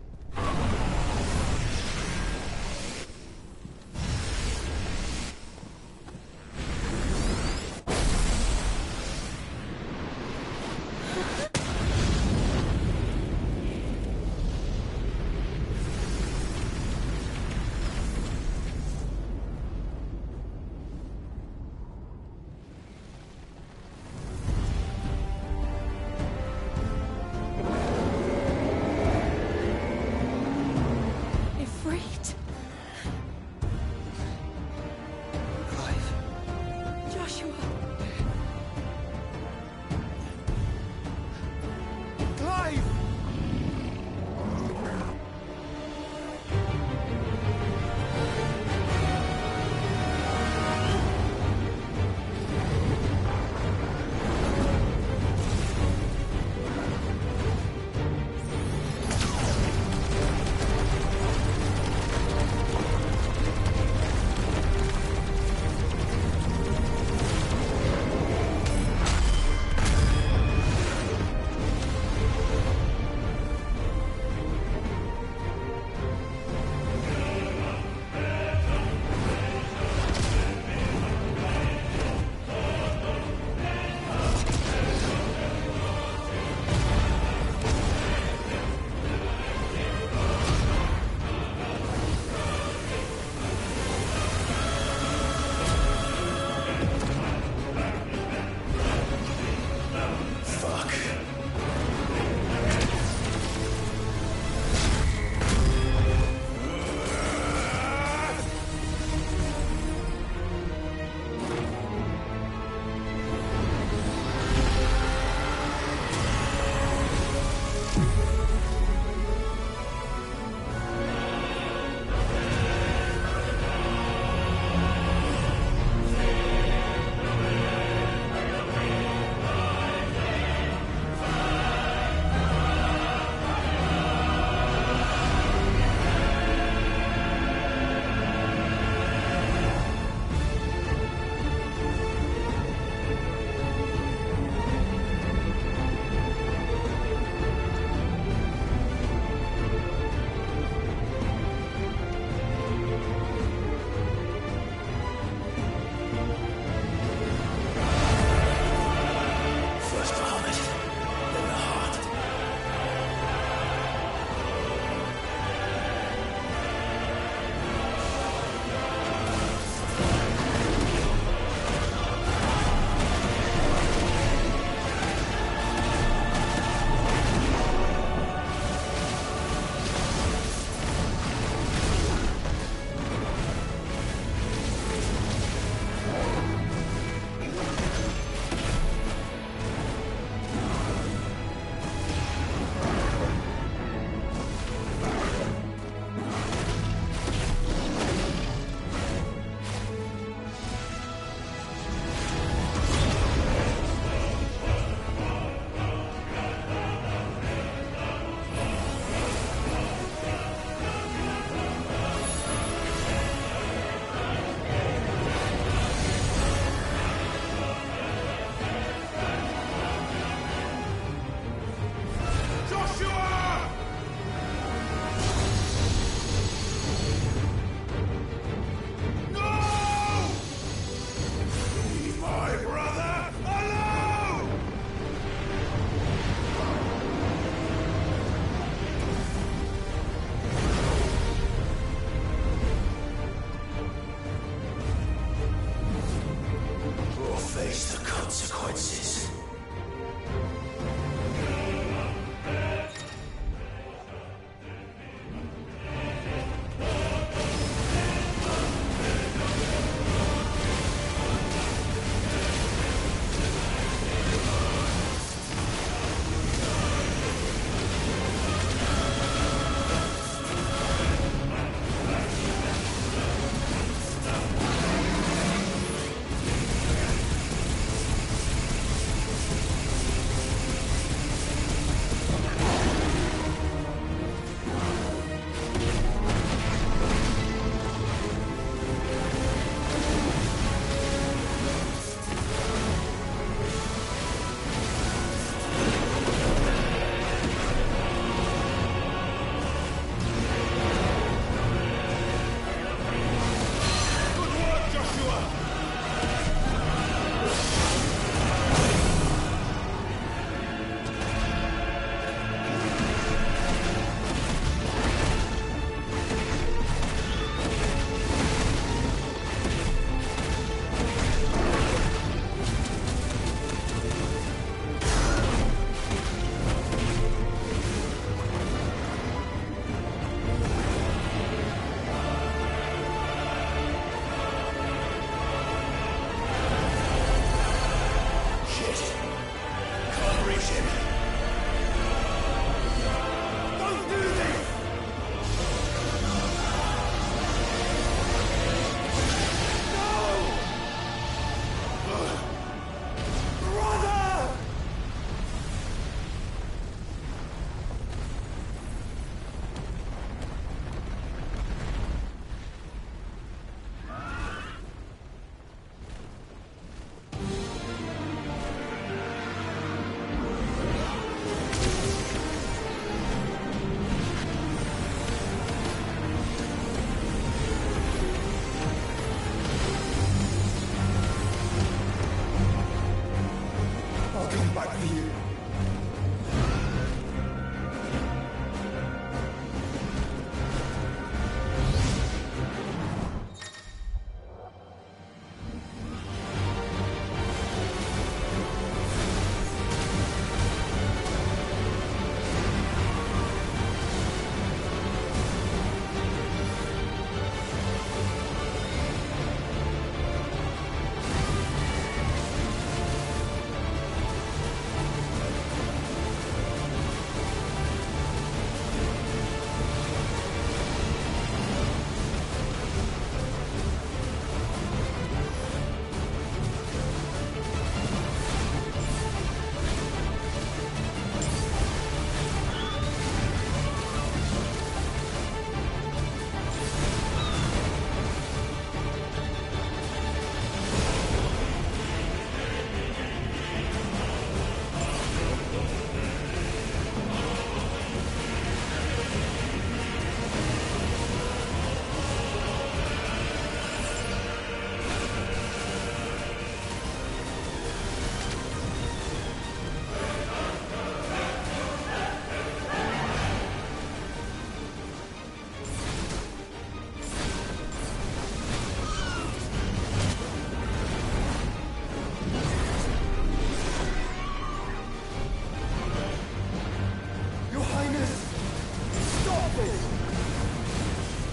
justice.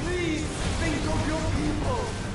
Please think of your people.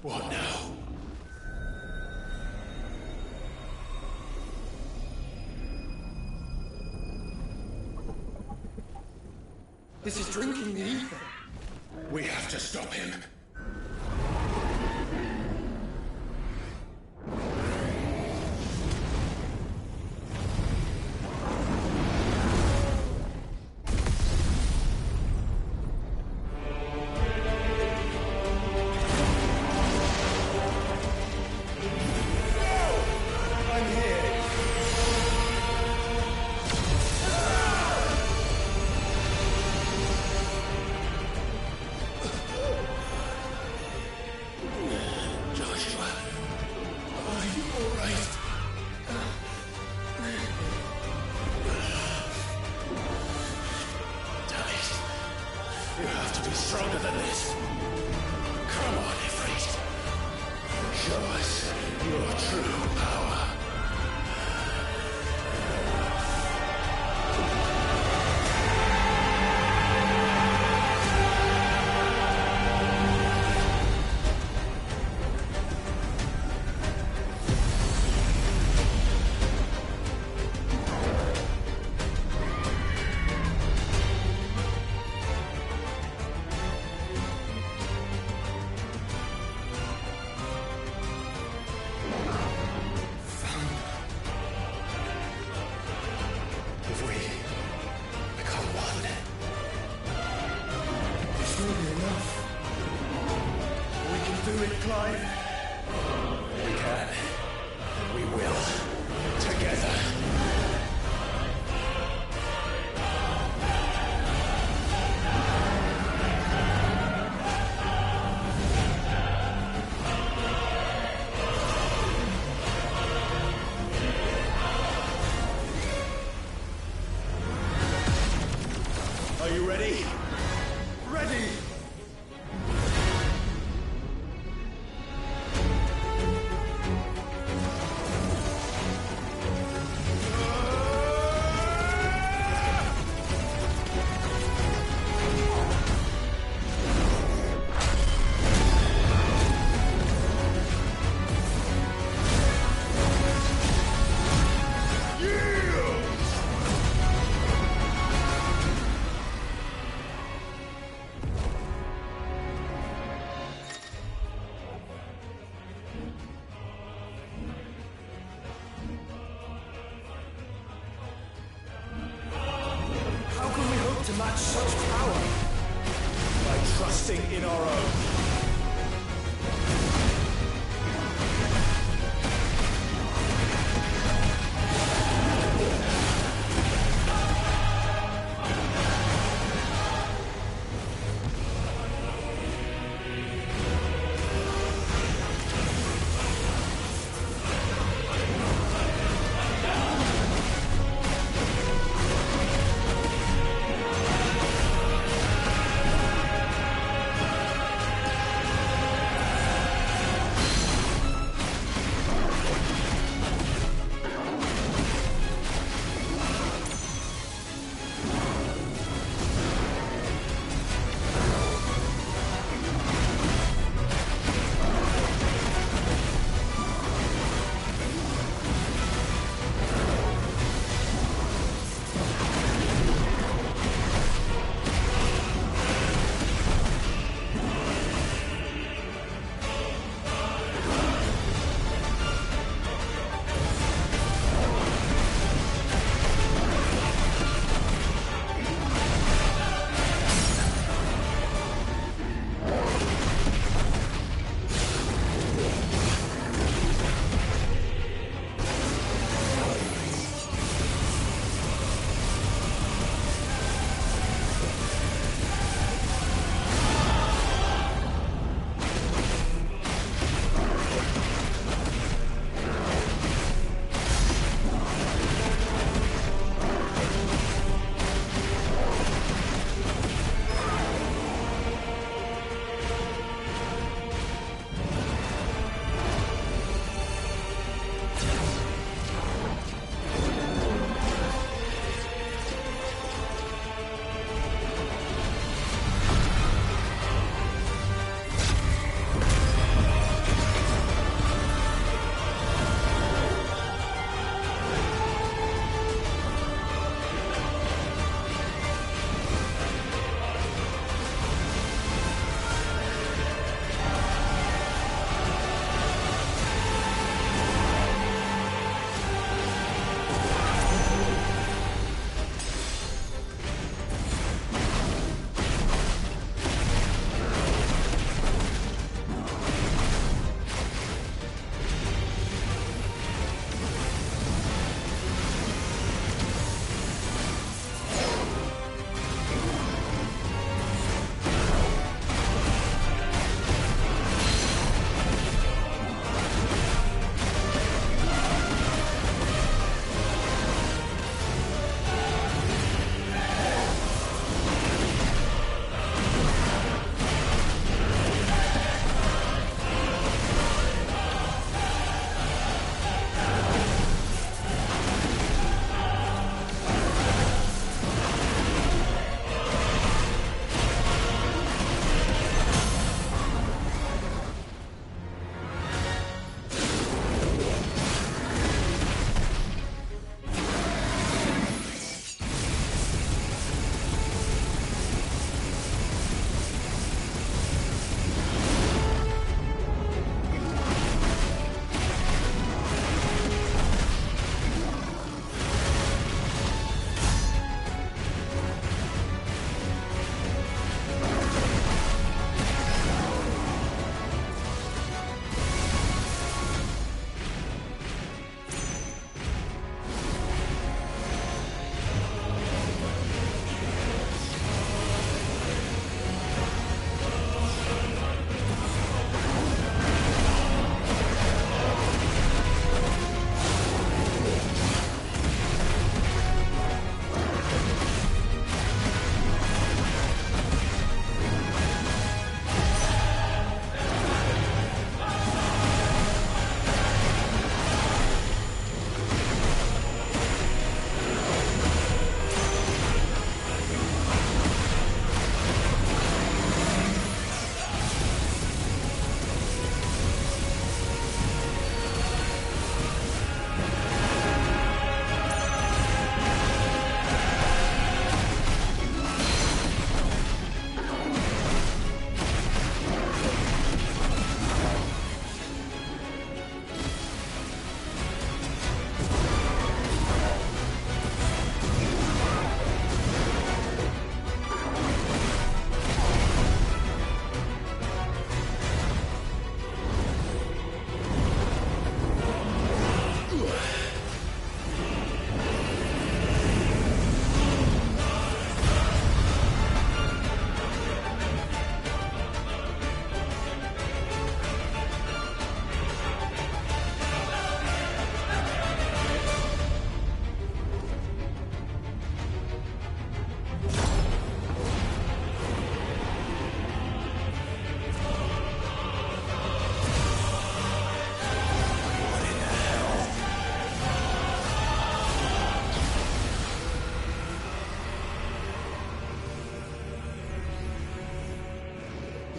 What now? This is drinking the ether. We have to stop him. You have to be stronger than this. Come on, Ifrit. Show us your true power. If we become one, this will be enough. We can do it, Clive. We can. We will. Together. Are you ready? Ready! How can we hope to match such power? By trusting in our own.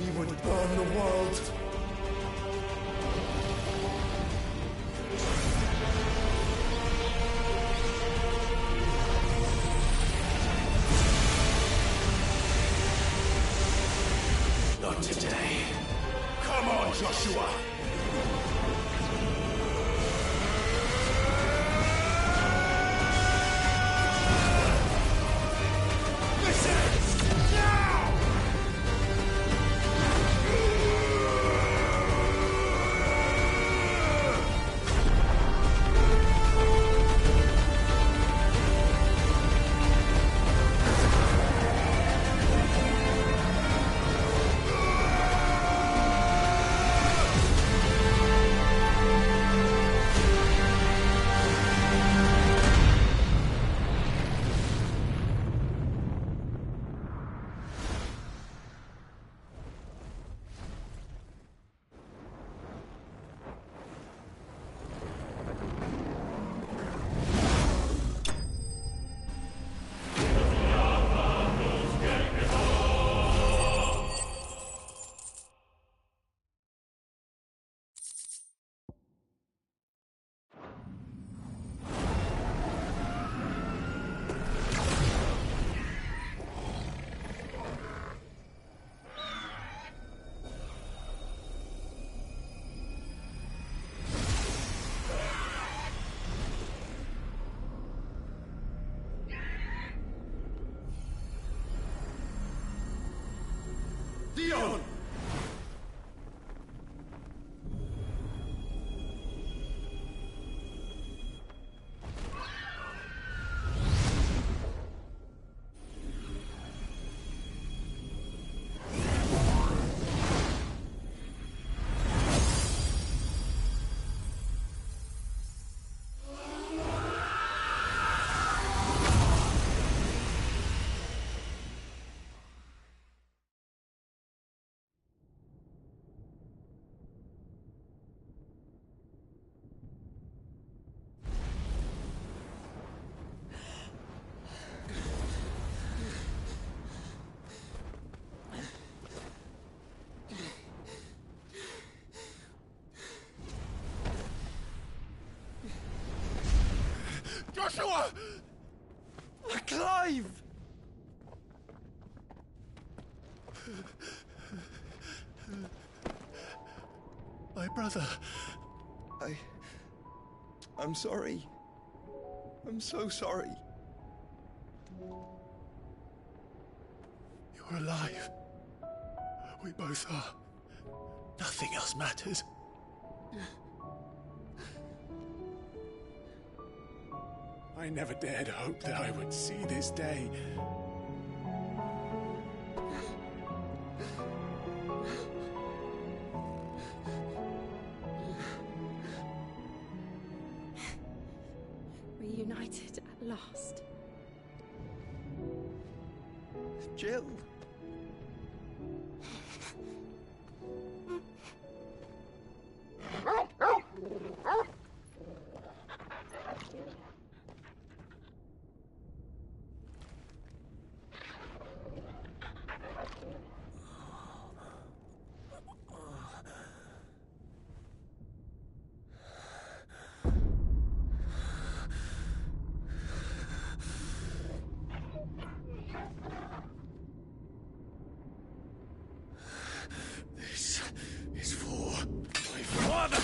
he would burn the world. Not today. Come on, Joshua! Dion! Joshua! Clive! My brother. I'm sorry. I'm so sorry. You're alive. We both are. Nothing else matters. I never dared hope that I would see this day. Reunited at last. Jill. This is for my father!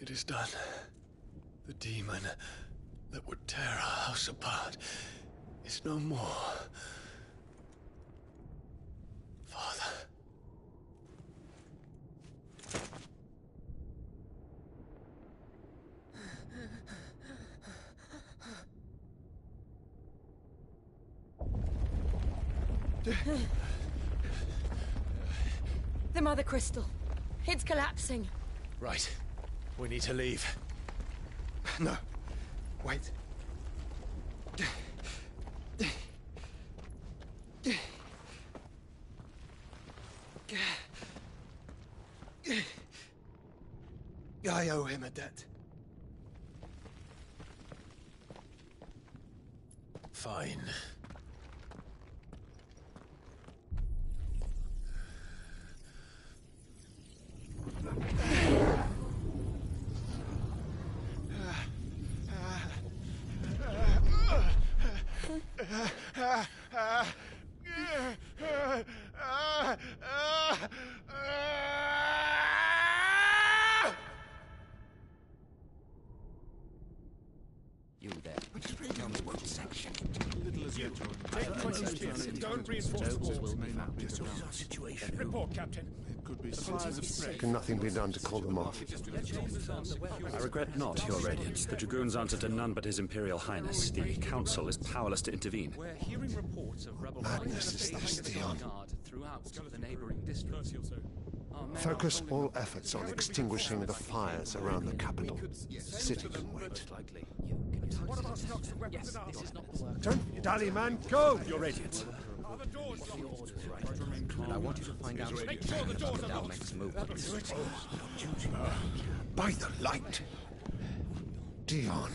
It is done. The demon that would tear our house apart is no more. Father. The Mother Crystal. It's collapsing. Right. We need to leave. No. Wait. I owe him a debt. Fine. You there. Tell me what section. Little as you. Take points. Don't reinforce the walls. May not be the situation. Report, Captain. It could be fires of prey. Can nothing be done to call them off? I regret not, Your Radiance. The Dragoons answer to none but His Imperial Highness. The Council is powerless to intervene. We're hearing reports of rebel Madness is this, Dion. throughout the neighboring districts. Focus all efforts on extinguishing the fires around the capital. The city can wait. Don't dally, man. Go! Your Radiance. And I want you to find out Make sure the doors are locked. next movements. By the light. Dion.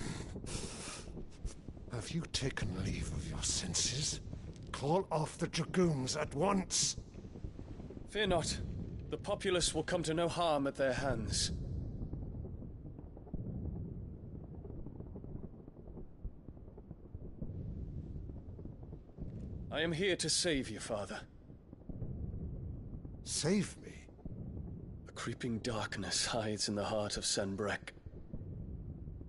Have you taken leave of your senses? Call off the Dragoons at once. Fear not. The populace will come to no harm at their hands. I am here to save you, Father. Save me? A creeping darkness hides in the heart of Sanbreque.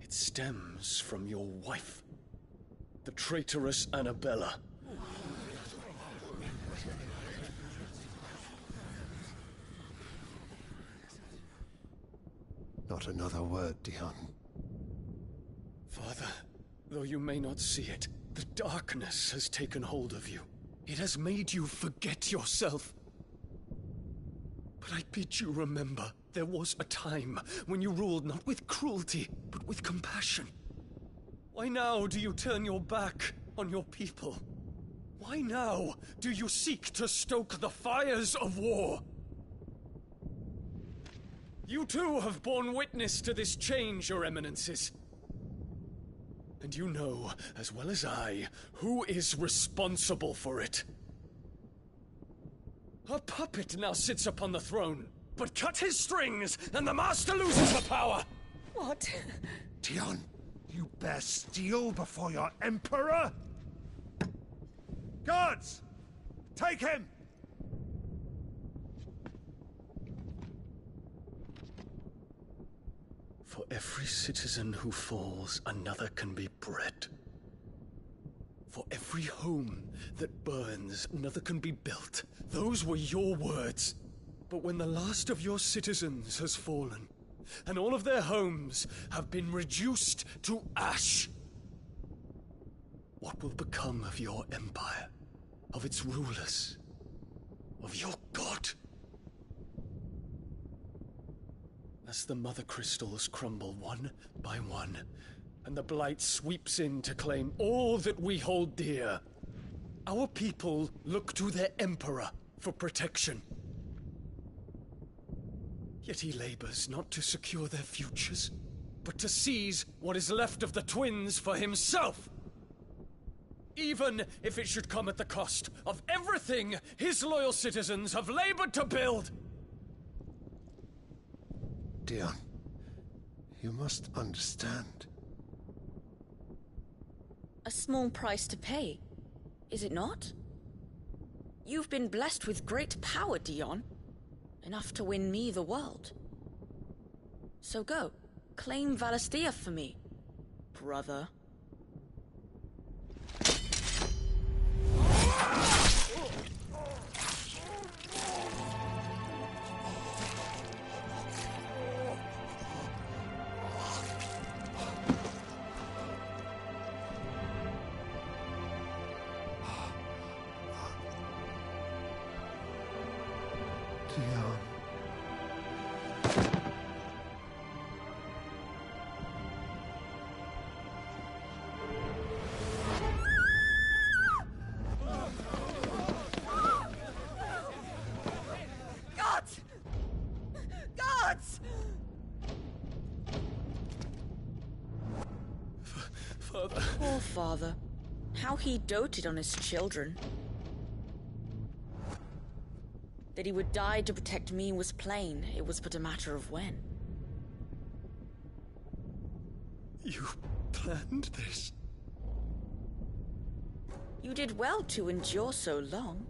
It stems from your wife, the traitorous Annabella. Not another word, Dion. Father, though you may not see it, the darkness has taken hold of you. It has made you forget yourself. But I bid you remember, there was a time when you ruled not with cruelty, but with compassion. Why now do you turn your back on your people? Why now do you seek to stoke the fires of war? You too have borne witness to this change, Your Eminences. And you know, as well as I, who is responsible for it. A puppet now sits upon the throne, but cut his strings, and the Master loses the power! What? Dion, you bear steel before your Emperor? Guards! Take him! For every citizen who falls, another can be bred. For every home that burns, another can be built. Those were your words. But when the last of your citizens has fallen, and all of their homes have been reduced to ash, what will become of your empire, of its rulers, of your god? As the Mother Crystals crumble one by one, and the Blight sweeps in to claim all that we hold dear, our people look to their Emperor for protection. Yet he labors not to secure their futures, but to seize what is left of the twins for himself. Even if it should come at the cost of everything his loyal citizens have labored to build. Dion, you must understand. A small price to pay, is it not? You've been blessed with great power, Dion. Enough to win me the world. So go, claim Valisthea for me, brother. this! Father. Poor father. How he doted on his children. That he would die to protect me was plain. It was but a matter of when. You planned this? You did well to endure so long.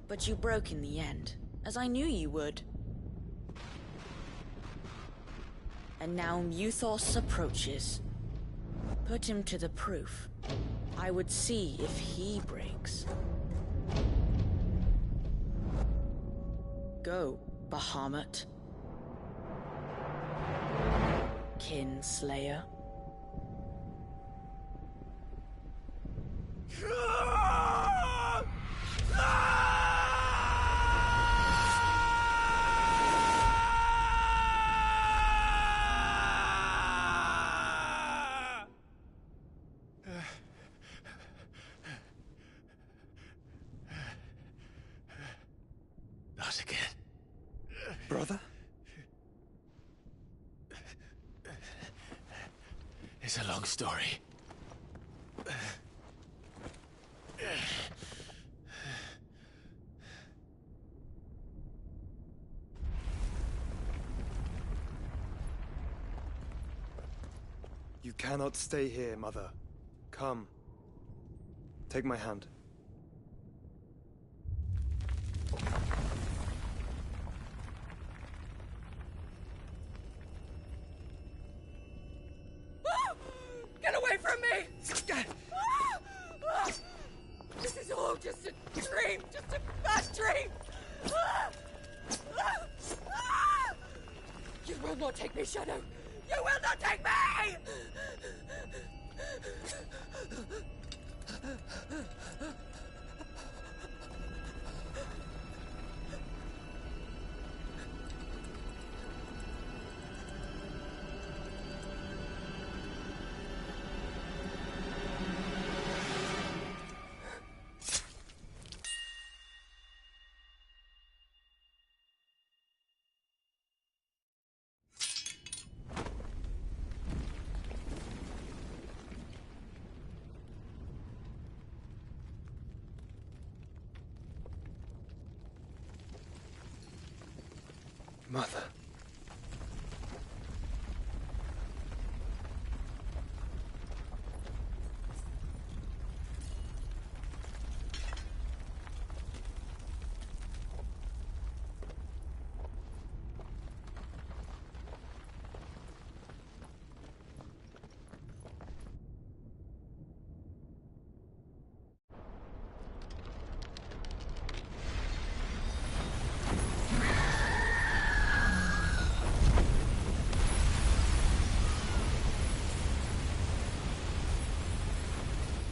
But you broke in the end, as I knew you would. And now Muthos approaches. Put him to the proof. I would see if he breaks. Go, Bahamut. Kinslayer. Not again. Brother? It's a long story. You cannot stay here, Mother. Come. Take my hand. Get away from me! This is all just a dream, just a bad dream! You will not take me, Shadow! You will not take me! Mother.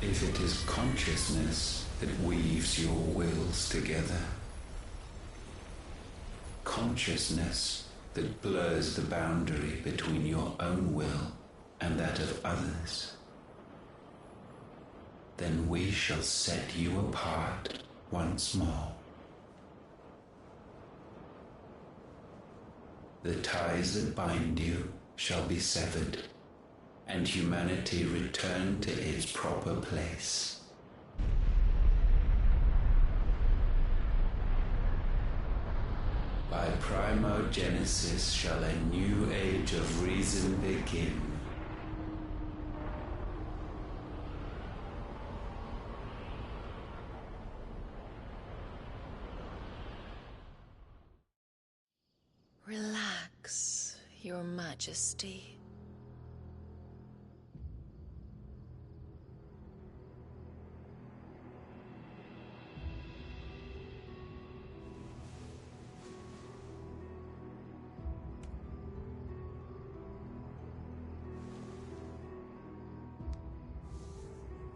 If it is consciousness that weaves your wills together, consciousness that blurs the boundary between your own will and that of others, then we shall set you apart once more. The ties that bind you shall be severed, and humanity return to its proper place. By primogenesis shall a new age of reason begin. Relax, Your Majesty.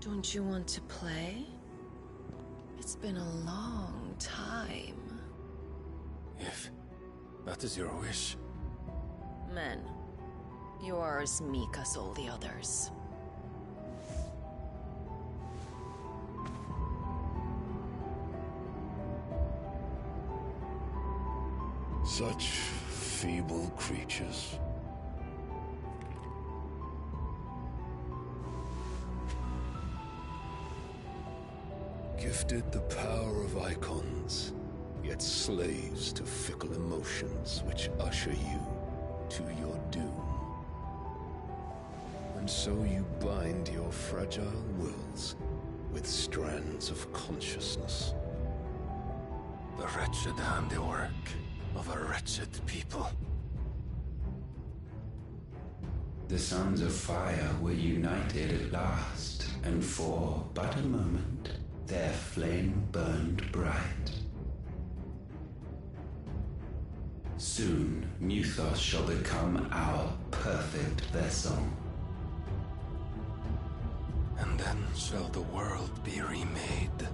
Don't you want to play? It's been a long time. If that is your wish. Men, you are as meek as all the others. Such feeble creatures. Gifted the power of icons, yet slaves to fickle emotions which usher you to your doom. And so you bind your fragile wills with strands of consciousness. The wretched handiwork of a wretched people. The sons of fire were united at last, and for but a moment their flame burned bright. Soon Muthos shall become our perfect vessel. And then shall the world be remade.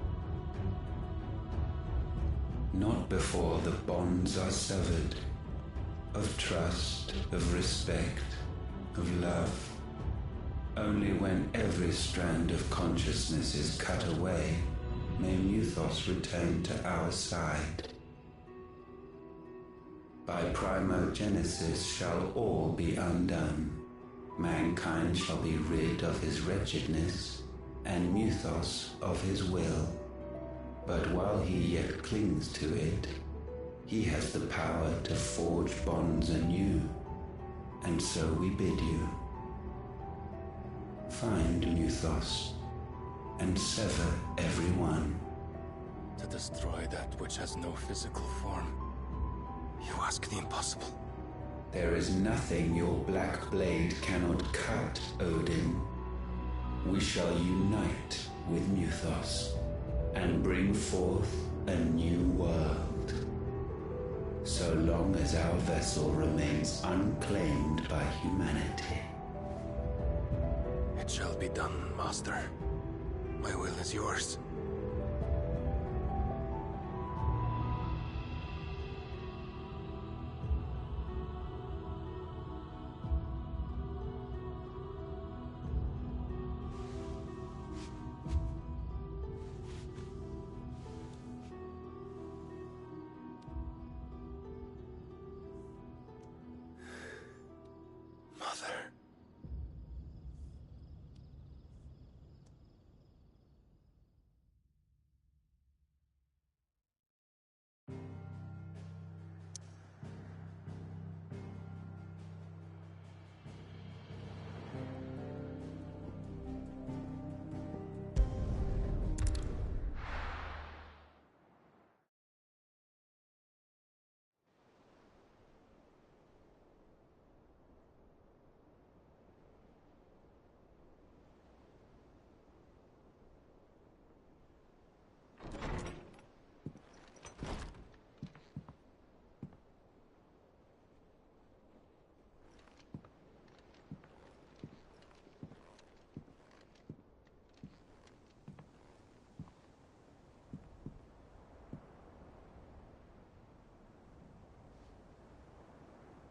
Not before the bonds are severed, of trust, of respect, of love. Only when every strand of consciousness is cut away, may Muthos return to our side. By primogenesis shall all be undone. Mankind shall be rid of his wretchedness, and Muthos of his will. But while he yet clings to it, he has the power to forge bonds anew, and so we bid you. Find Muthos, and sever every one. To destroy that which has no physical form, you ask the impossible. There is nothing your black blade cannot cut, Odin. We shall unite with Muthos, and bring forth a new world. So long as our vessel remains unclaimed by humanity. It shall be done, Master. My will is yours.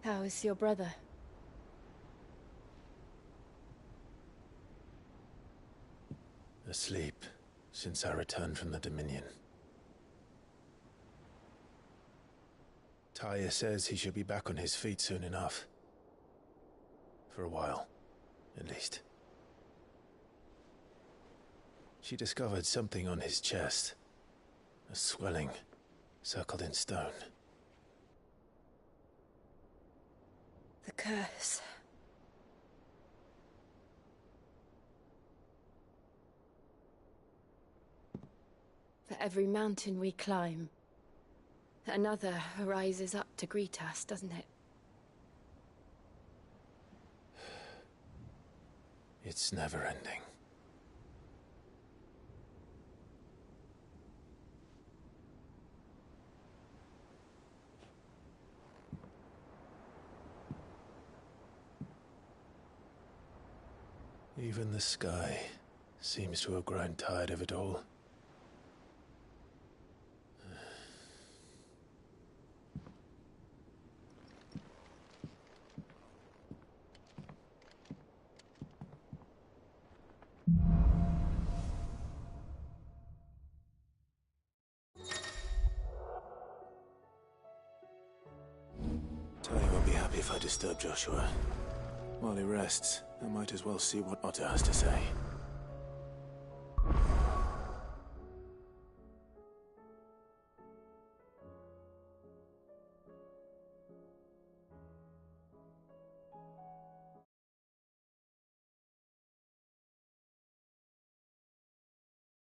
How is your brother? Asleep, since I returned from the Dominion. Taya says he should be back on his feet soon enough. For a while, at least. She discovered something on his chest. A swelling, circled in stone. The curse. For every mountain we climb, another rises up to greet us, doesn't it? It's never ending. Even the sky seems to have grown tired of it all. Tell you disturb Joshua. While he rests, I might as well see what Otter has to say.